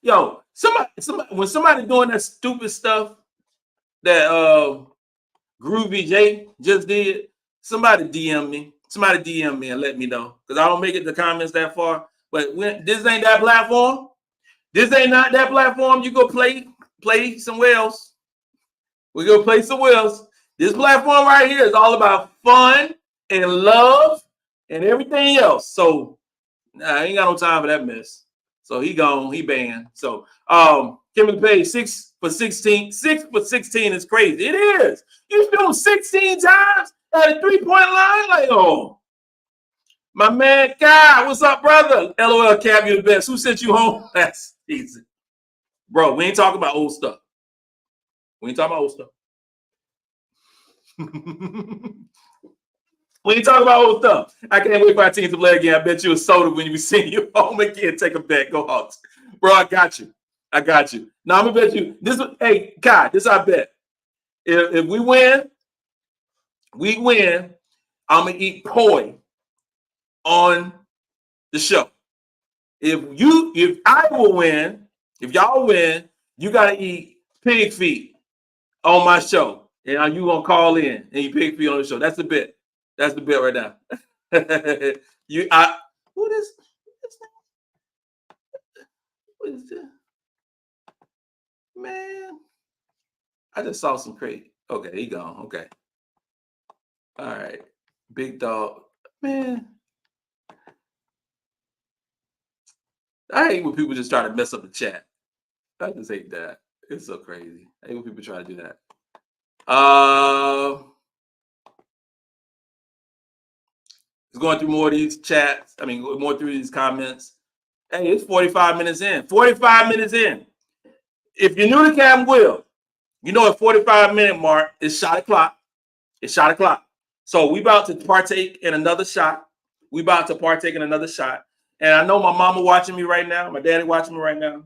yo, somebody, when somebody doing that stupid stuff that Groovy J just did, somebody DM me and let me know, because I don't make it to comments that far. But this ain't that platform. This ain't not that platform. You go play somewhere else. We go play somewhere else. This platform right here is all about fun and love and everything else. So I ain't got no time for that mess. So he gone, he banned. So Kimberly Page, 6 for 16. 6 for 16 is crazy. It is. You shoot 16 times at a 3-point line? Like, oh. My man Kai, what's up, brother? LOL Cap, you the best. Who sent you home last season? Bro, we ain't talking about old stuff. We ain't talking about old stuff. I can't wait for our team to play again. I bet you a soda when we see you home again. Take a bet. Go Hawks. Bro, I got you. Now, I'm going to bet you. Hey, Kai, this I bet. If we win, I'm going to eat poi on the show. If I will win, if y'all win, you got to eat pig feet on my show. And you going to call in and eat pig feet on the show. That's the bet. That's the bet right now. What is this? Man, I just saw some crazy. Okay, he gone. Okay. All right. Big dog. Man. I hate when people just try to mess up the chat. I just hate that. It's so crazy. I hate when people try to do that. Just going through more of these chats. I mean, more through these comments. Hey, it's 45 minutes in. 45 minutes in. If you're new to Cam Will, you know at 45-minute mark, it's shot o'clock. It's shot o'clock. So we about to partake in another shot. And I know my mama watching me right now. My daddy watching me right now.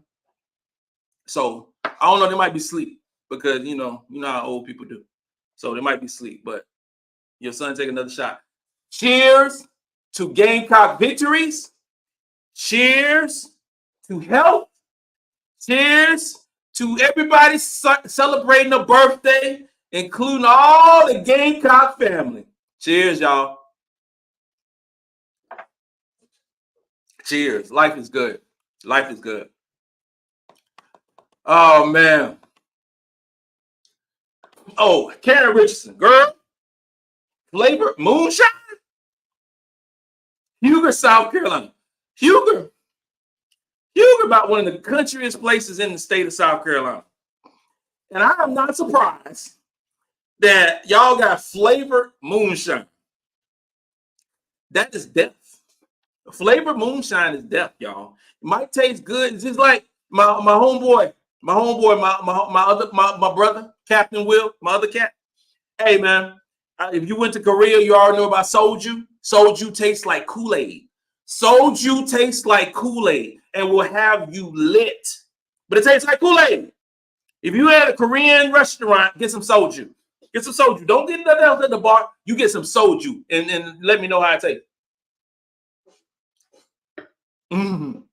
So I don't know. They might be asleep because you know how old people do. So they might be asleep. But your son take another shot. Cheers to Gamecock victories. Cheers to health. Cheers to everybody celebrating a birthday, including all the Gamecock family. Cheers, y'all. Cheers. Life is good. Life is good. Oh, man. Oh, Karen Richardson. Girl. Flavor. Moonshine. Huger, South Carolina. Huger about one of the countryest places in the state of South Carolina. And I am not surprised that y'all got flavored moonshine. That is death. Flavored moonshine is death, y'all. It might taste good. It's just like my homeboy, my brother, Captain Will, my other cat. Hey, man, if you went to Korea, you already know about soju. Soju tastes like Kool-Aid. Soju tastes like Kool-Aid and will have you lit. But it tastes like Kool-Aid. If you at a Korean restaurant, get some soju. Get some soju. Don't get nothing else at the bar. You get some soju and let me know how it tastes. Jonathan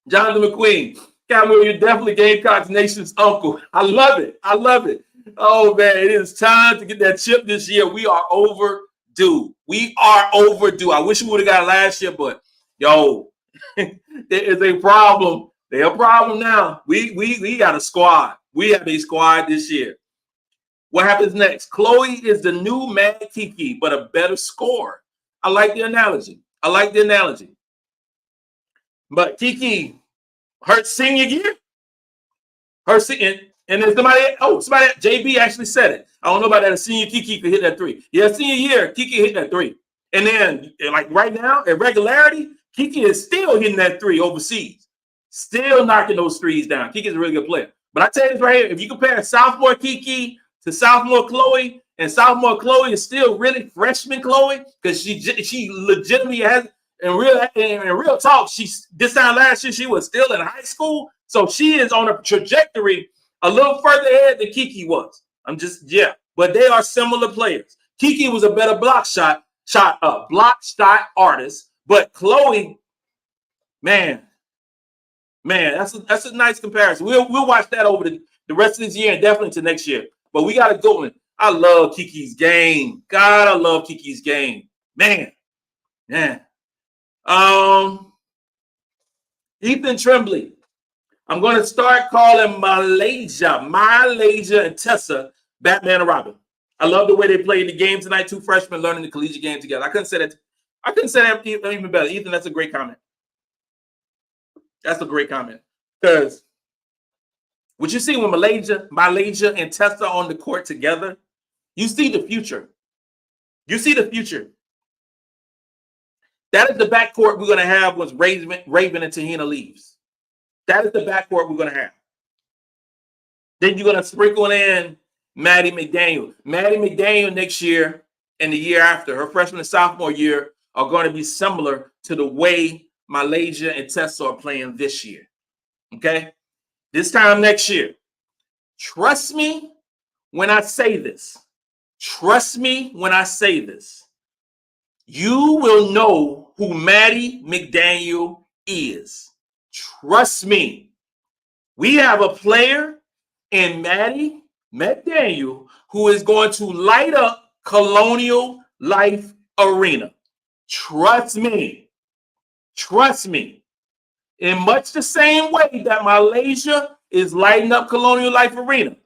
McQueen, Cameron, you're definitely Gamecock Nation's uncle. I love it. I love it. Oh, man, it is time to get that chip this year. We are overdue. I wish we would have got it last year, but, yo, there is a problem. There's a problem now. We got a squad. We have a squad this year. What happens next? Chloe is the new Mad Kiki, but a better scorer. I like the analogy. But Kiki, her senior year, and then somebody, JB actually said it. I don't know about that. A senior Kiki could hit that three. Yeah, senior year, Kiki hit that three. And then, like right now, at regularity, Kiki is still hitting that three overseas. Still knocking those threes down. Kiki's a really good player. But I tell you this right here, if you compare sophomore Kiki to sophomore Chloe, and sophomore Chloe is still really freshman Chloe, because she legitimately has, in real talk, this time last year, she was still in high school. So she is on a trajectory a little further ahead than Kiki was. But they are similar players. Kiki was a better block shot artist, but Chloe, man, that's a nice comparison. We'll watch that over the rest of this year and definitely to next year. But we got to go in. I love Kiki's game. God, I love Kiki's game. Man. Ethan Tremblay. I'm going to start calling Milaysia and Tessa Batman and Robin. I love the way they played the game tonight. Two freshmen learning the collegiate game together. I couldn't say that even better. Ethan, that's a great comment. Because what you see when Milaysia and Tessa on the court together, you see the future. That is the backcourt we're going to have once Raven and Te-Hina leaves. That is the backcourt we're going to have. Then you're going to sprinkle in Maddie McDaniel. Maddie McDaniel next year and the year after, her freshman and sophomore year, are going to be similar to the way Milaysia and Tessa are playing this year. Okay? This time next year. Trust me when I say this. You will know who Maddie McDaniel is. Trust me. We have a player in Maddie McDaniel who is going to light up Colonial Life Arena. Trust me. In much the same way that Milaysia is lighting up Colonial Life Arena,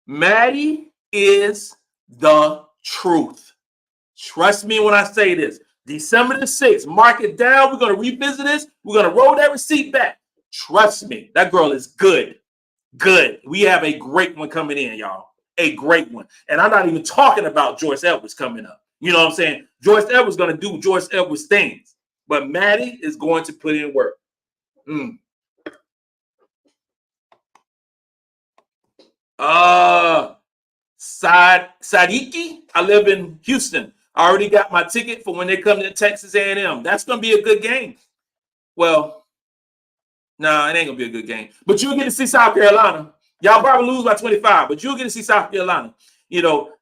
Maddie is the truth. Trust me when I say this. December the 6th. Mark it down. We're going to revisit this. We're going to roll that receipt back. Trust me, that girl is good. Good. We have a great one coming in, y'all. A great one. And I'm not even talking about Joyce Edwards coming up. You know what I'm saying? Joyce Edwards is going to do Joyce Edwards things. But Maddie is going to put in work. Sadiki, I live in Houston. I already got my ticket for when they come to Texas A&M. That's going to be a good game. Well, no, it ain't going to be a good game. But you'll get to see South Carolina. Y'all probably lose by 25, but you'll get to see South Carolina, you know,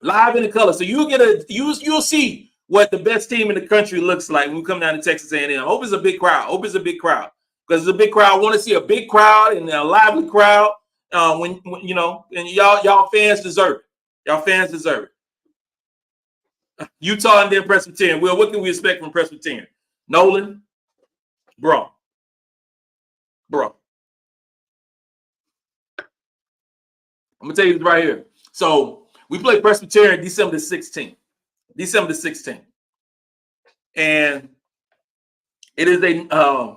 live in the color. So you'll see what the best team in the country looks like when we come down to Texas A&M. Hope it's a big crowd. Hope it's a big crowd. Because it's a big crowd. I want to see a big crowd and a lively crowd. When you know, and y'all fans deserve it. Y'all fans deserve it. Utah and then Presbyterian. Well, what can we expect from Presbyterian? Nolan, bro. I'm gonna tell you this right here. So we play Presbyterian December the 16th. And it is a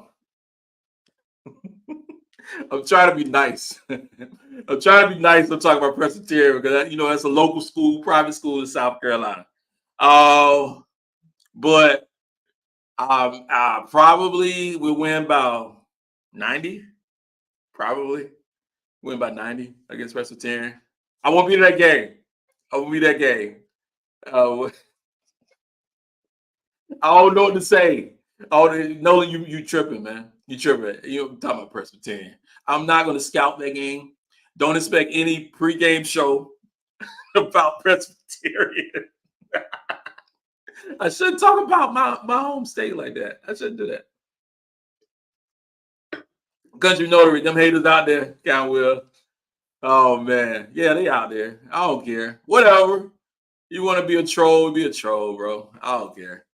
I'm trying to be nice. I'm talking about Presbyterian because, you know, that's a local school, private school in South Carolina. But I probably will win about 90. Probably win by 90 against Presbyterian. I won't be that game. I don't know what to say. Nolan, you tripping, man. You tripping. You're talking about Presbyterian. I'm not going to scout that game. Don't expect any pregame show about Presbyterian. I shouldn't talk about my home state like that. I shouldn't do that. Country Notary, them haters out there, Count Will. Oh, man. Yeah, they out there. I don't care. Whatever. You want to be a troll, bro. I don't care.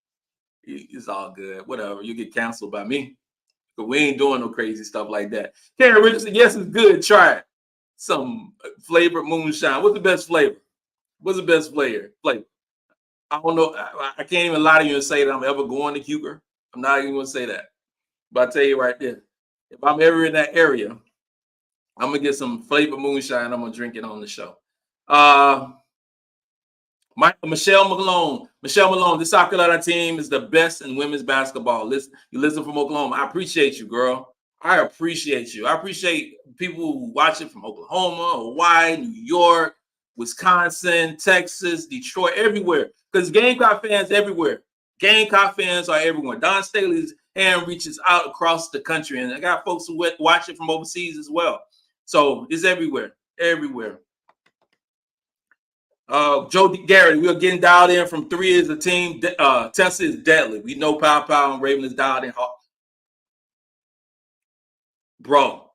It's all good. Whatever. You get canceled by me. But we ain't doing no crazy stuff like that. Karen Richardson, yes, it's good. Try it. Some flavored moonshine. What's the best flavor? I don't know. I can't even lie to you and say that I'm ever going to Huger. I'm not even going to say that. But I tell you right there, if I'm ever in that area, I'm going to get some flavored moonshine. I'm going to drink it on the show. Michelle Malone, this South Carolina team is the best in women's basketball. You listen from Oklahoma. I appreciate you, girl. I appreciate you. I appreciate people who watch it from Oklahoma, Hawaii, New York, Wisconsin, Texas, Detroit, everywhere. Because Gamecock fans everywhere. Gamecock fans are everywhere. Dawn Staley's hand reaches out across the country. And I got folks who watch it from overseas as well. So it's everywhere. Joe Garrett, we are getting dialed in from 3 as a team. Tessa is deadly. We know Paopao and Raven is dialed in. Bro.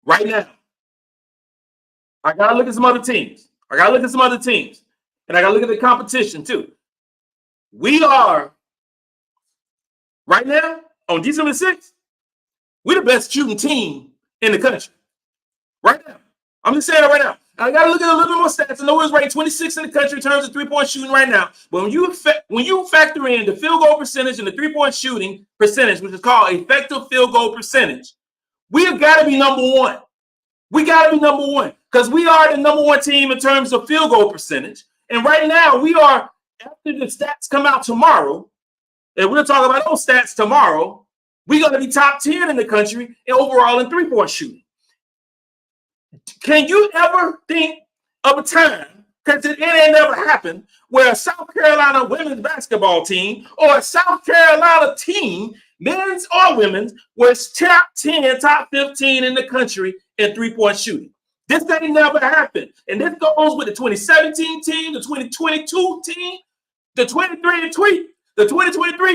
Right now, I got to look at some other teams. And I got to look at the competition too. We are, right now, on December 6th, we're the best shooting team in the country. Right now. I'm just saying it right now. I got to look at a little bit more stats. I know it's ranked 26 in the country in terms of three-point shooting right now. But when you factor in the field goal percentage and the three-point shooting percentage, which is called effective field goal percentage, we have got to be number one. We got to be number one because we are the number one team in terms of field goal percentage. And right now, we are, after the stats come out tomorrow, and we'll talk about those stats tomorrow, we're going to be top 10 in the country and overall in three-point shooting. Can you ever think of a time, because it ain't never happened, where a South Carolina women's basketball team or a South Carolina team, men's or women's, was top 10, top 15 in the country in three-point shooting? This ain't never happened. And this goes with the 2017 team, the 2022 team, the 2023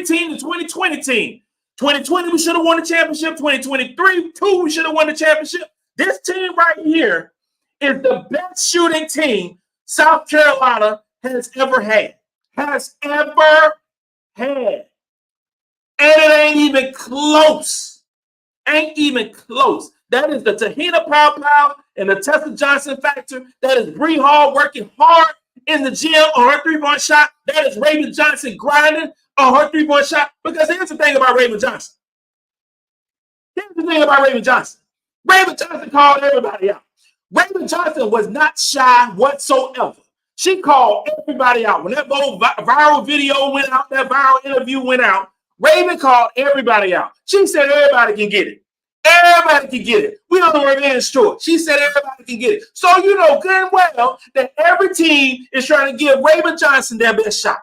team, the 2020 team. 2020, we should have won the championship. 2023, we should have won the championship. This team right here is the best shooting team South Carolina has ever had. And it ain't even close. That is the Te-Hina Paopao and the Tessa Johnson factor. That is Bree Hall working hard in the gym on her three-point shot. That is Raven Johnson grinding on her three-point shot. Because here's the thing about Raven Johnson. Raven Johnson called everybody out. Raven Johnson was not shy whatsoever. She called everybody out. When that viral video went out, that viral interview went out, Raven called everybody out. She said everybody can get it. Everybody can get it. We don't know revenge short. She said everybody can get it. So you know good and well that every team is trying to give Raven Johnson their best shot.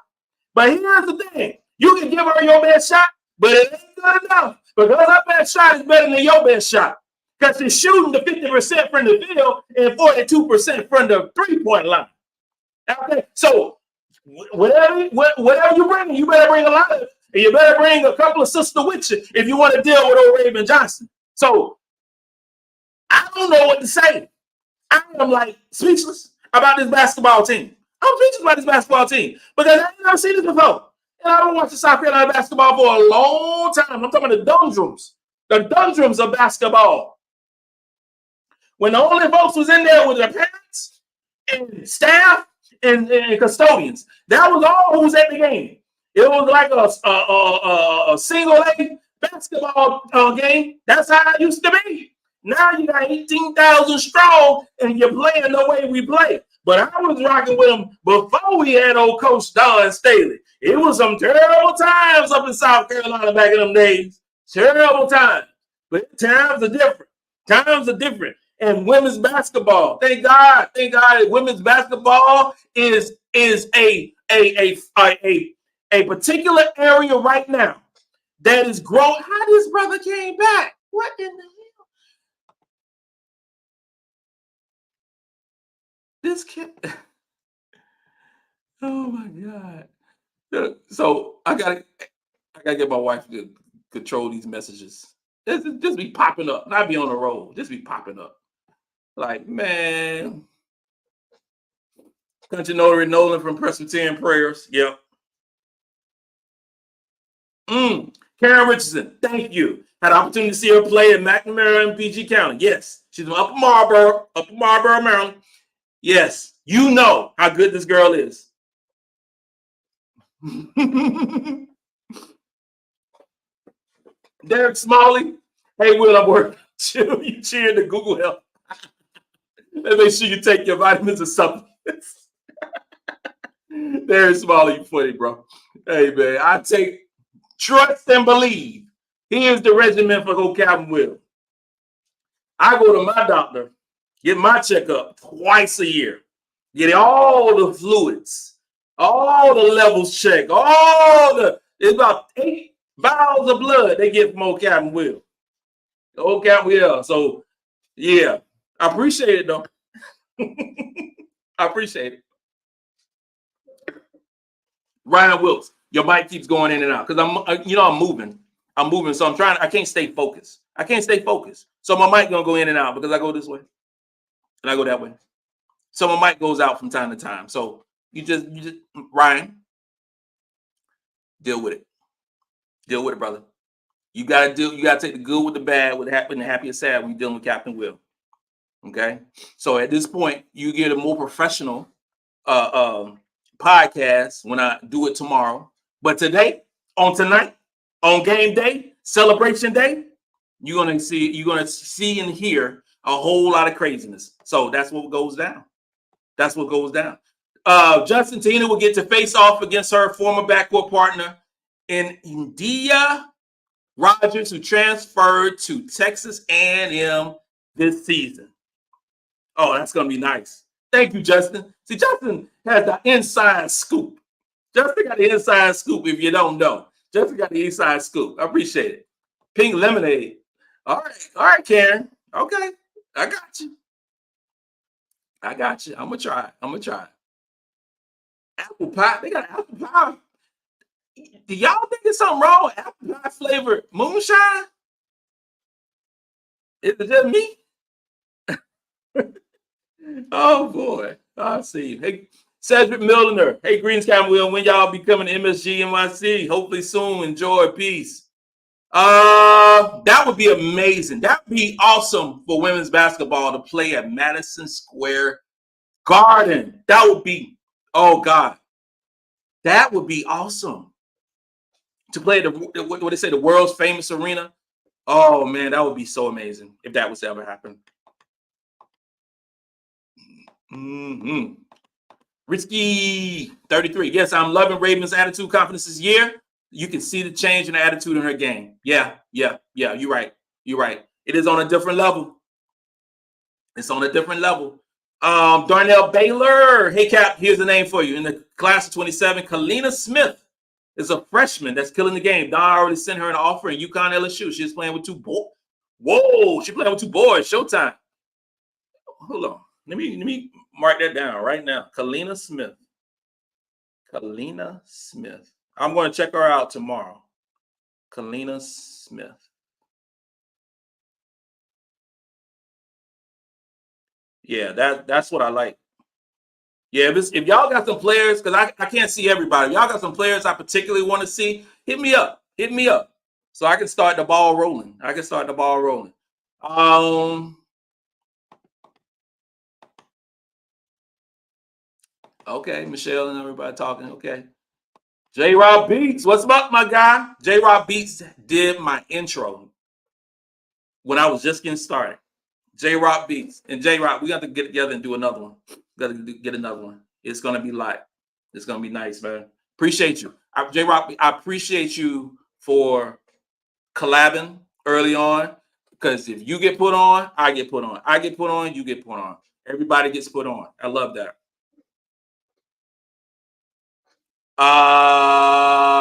But here's the thing. You can give her your best shot, but it ain't good enough. Because her best shot is better than your best shot. Because she's shooting the 50% from the field and 42% from the three-point line. Okay, so whatever you bring, you better bring a lot of it. And you better bring a couple of sisters with you if you want to deal with old Raven Johnson. So I don't know what to say. I am like speechless about this basketball team. I'm speechless about this basketball team because I ain't never seen this before. And I don't watch the South Carolina basketball for a long time. I'm talking about the doldrums of basketball. When the only folks was in there with their parents and staff and custodians, that was all who was at the game. It was like a single A basketball game. That's how it used to be. Now you got 18,000 strong and you're playing the way we play. But I was rocking with them before we had old Coach Dawn Staley. It was some terrible times up in South Carolina back in them days. Terrible times. But times are different. And women's basketball, thank God, women's basketball is a particular area right now that is growing. How this brother came back? What in the hell? This kid. Oh my God. So I gotta get my wife to control these messages. Just be popping up. Not be on the road. Just be popping up. Like, man. Country Notary Nolan from Presbyterian Prayers. Yep. Karen Richardson, thank you. Had an opportunity to see her play at McNamara and PG County. Yes. She's from Upper Marlboro, Maryland. Yes. You know how good this girl is. Derek Smalley. Hey, Will, I'm working. You cheering the Google help. Let's make sure you take your vitamins or supplements. Derek Smalley, you funny, bro. Hey, man, I take trust and believe. Here's the regimen for Go Captain Will. I go to my doctor, get my checkup twice a year, get all the fluids, all the levels checked, it's about 8 vials of blood they get from old Captain Will. Old Captain Will. So, yeah, I appreciate it, though. I appreciate it. Ryan Wilkes, your mic keeps going in and out because I'm moving. So I can't stay focused. So my mic gonna go in and out because I go this way and I go that way. So my mic goes out from time to time. So you just Ryan, deal with it. Deal with it, brother. You gotta take the good with the bad, with the happy and sad when you're dealing with Captain Will. Okay. So at this point, you get a more professional podcast when I do it tomorrow. But tonight, on game day, celebration day, you're gonna see and hear a whole lot of craziness. So that's what goes down. Justin Te-Hina will get to face off against her former backcourt partner in India Rogers, who transferred to Texas A&M this season. Oh, that's gonna be nice. Thank you, Justin. See, Justin has the inside scoop. Justin got the inside scoop if you don't know. Justin got the inside scoop. I appreciate it. Pink lemonade. All right, Karen. Okay, I got you. I'm gonna try. Apple pie. They got apple pie. Do y'all think there's something wrong with apple pie flavored moonshine? Is it just me? Oh boy. I see. Hey, Cedric Milner. Hey, Greens Captain Will. When y'all becoming MSG NYC? Hopefully soon. Enjoy. Peace. That would be amazing. That would be awesome for women's basketball to play at Madison Square Garden. That would be Oh God, that would be awesome to play what they say, the world's famous arena. Oh man, that would be so amazing if that was to ever happen. Mm-hmm. Risky 33. Yes, I'm loving Raven's attitude confidence this year. You can see the change in the attitude in her game. Yeah. You're right. It is on a different level. It's on a different level. Darnell Baylor. Hey, Cap, here's the name for you. In the class of 27, Kalina Smith is a freshman that's killing the game. Don already sent her an offer in UConn LSU. She's playing with two boys. Whoa, she's playing with two boys. Showtime. Hold on. Let me mark that down right now. Kalina Smith. I'm going to check her out tomorrow. Kalina Smith. Yeah, that's what I like. Yeah, if y'all got some players, because I can't see everybody. If y'all got some players I particularly want to see, hit me up. So I can start the ball rolling. Okay, Michelle and everybody talking. Okay. J-Rob Beats, what's up, my guy? J-Rob Beats did my intro when I was just getting started. J-Rob Beats. And J-Rob, we got to get together and do another one. Got to get another one. It's going to be light. It's going to be nice, man. Appreciate you. J-Rob, I appreciate you for collabing early on, because if you get put on, I get put on. I get put on, you get put on. Everybody gets put on. I love that.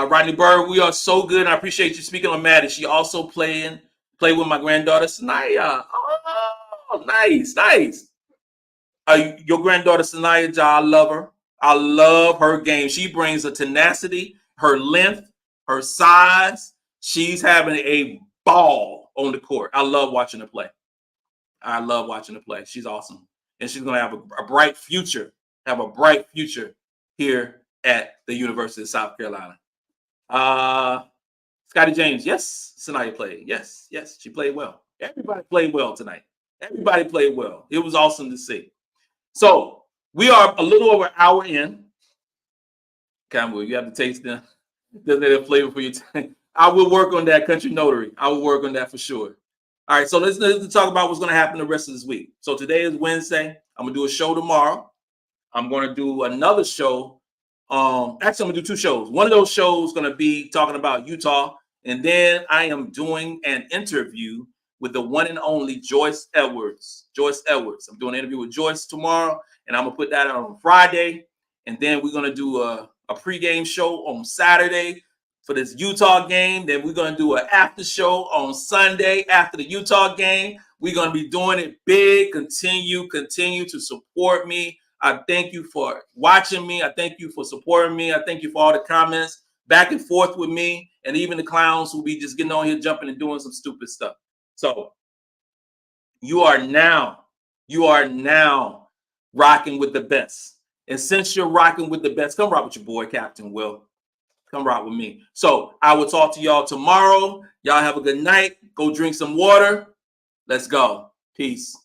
Rodney Bird, we are so good. And I appreciate you speaking on Maddie. She also play with my granddaughter, Sanaya. Oh, nice. Your granddaughter, Sanaya, I love her. I love her game. She brings a tenacity, her length, her size. She's having a ball on the court. I love watching her play. She's awesome. And she's going to have a bright future. Here at the University of South Carolina. Scotty James, yes, Sanaya played. Yes, she played well. Everybody played well tonight. It was awesome to see. So we are a little over an hour in. Campbell, you have to taste the flavor for your time. I will work on that, Country Notary. I will work on that for sure. All right, so let's talk about what's going to happen the rest of this week. So today is Wednesday. I'm going to do a show tomorrow. I'm going to do another show. Actually, I'm going to do two shows. One of those shows is going to be talking about Utah. And then I am doing an interview with the one and only Joyce Edwards. I'm doing an interview with Joyce tomorrow, and I'm going to put that out on Friday. And then we're going to do a pregame show on Saturday for this Utah game. Then we're going to do an after show on Sunday after the Utah game. We're going to be doing it big. Continue to support me. I thank you for watching me. I thank you for supporting me. I thank you for all the comments back and forth with me, and even the clowns who be just getting on here, jumping and doing some stupid stuff. So you are now rocking with the best. And since you're rocking with the best, come rock with your boy, Captain Will. Come rock with me. So I will talk to y'all tomorrow. Y'all have a good night. Go drink some water. Let's go. Peace.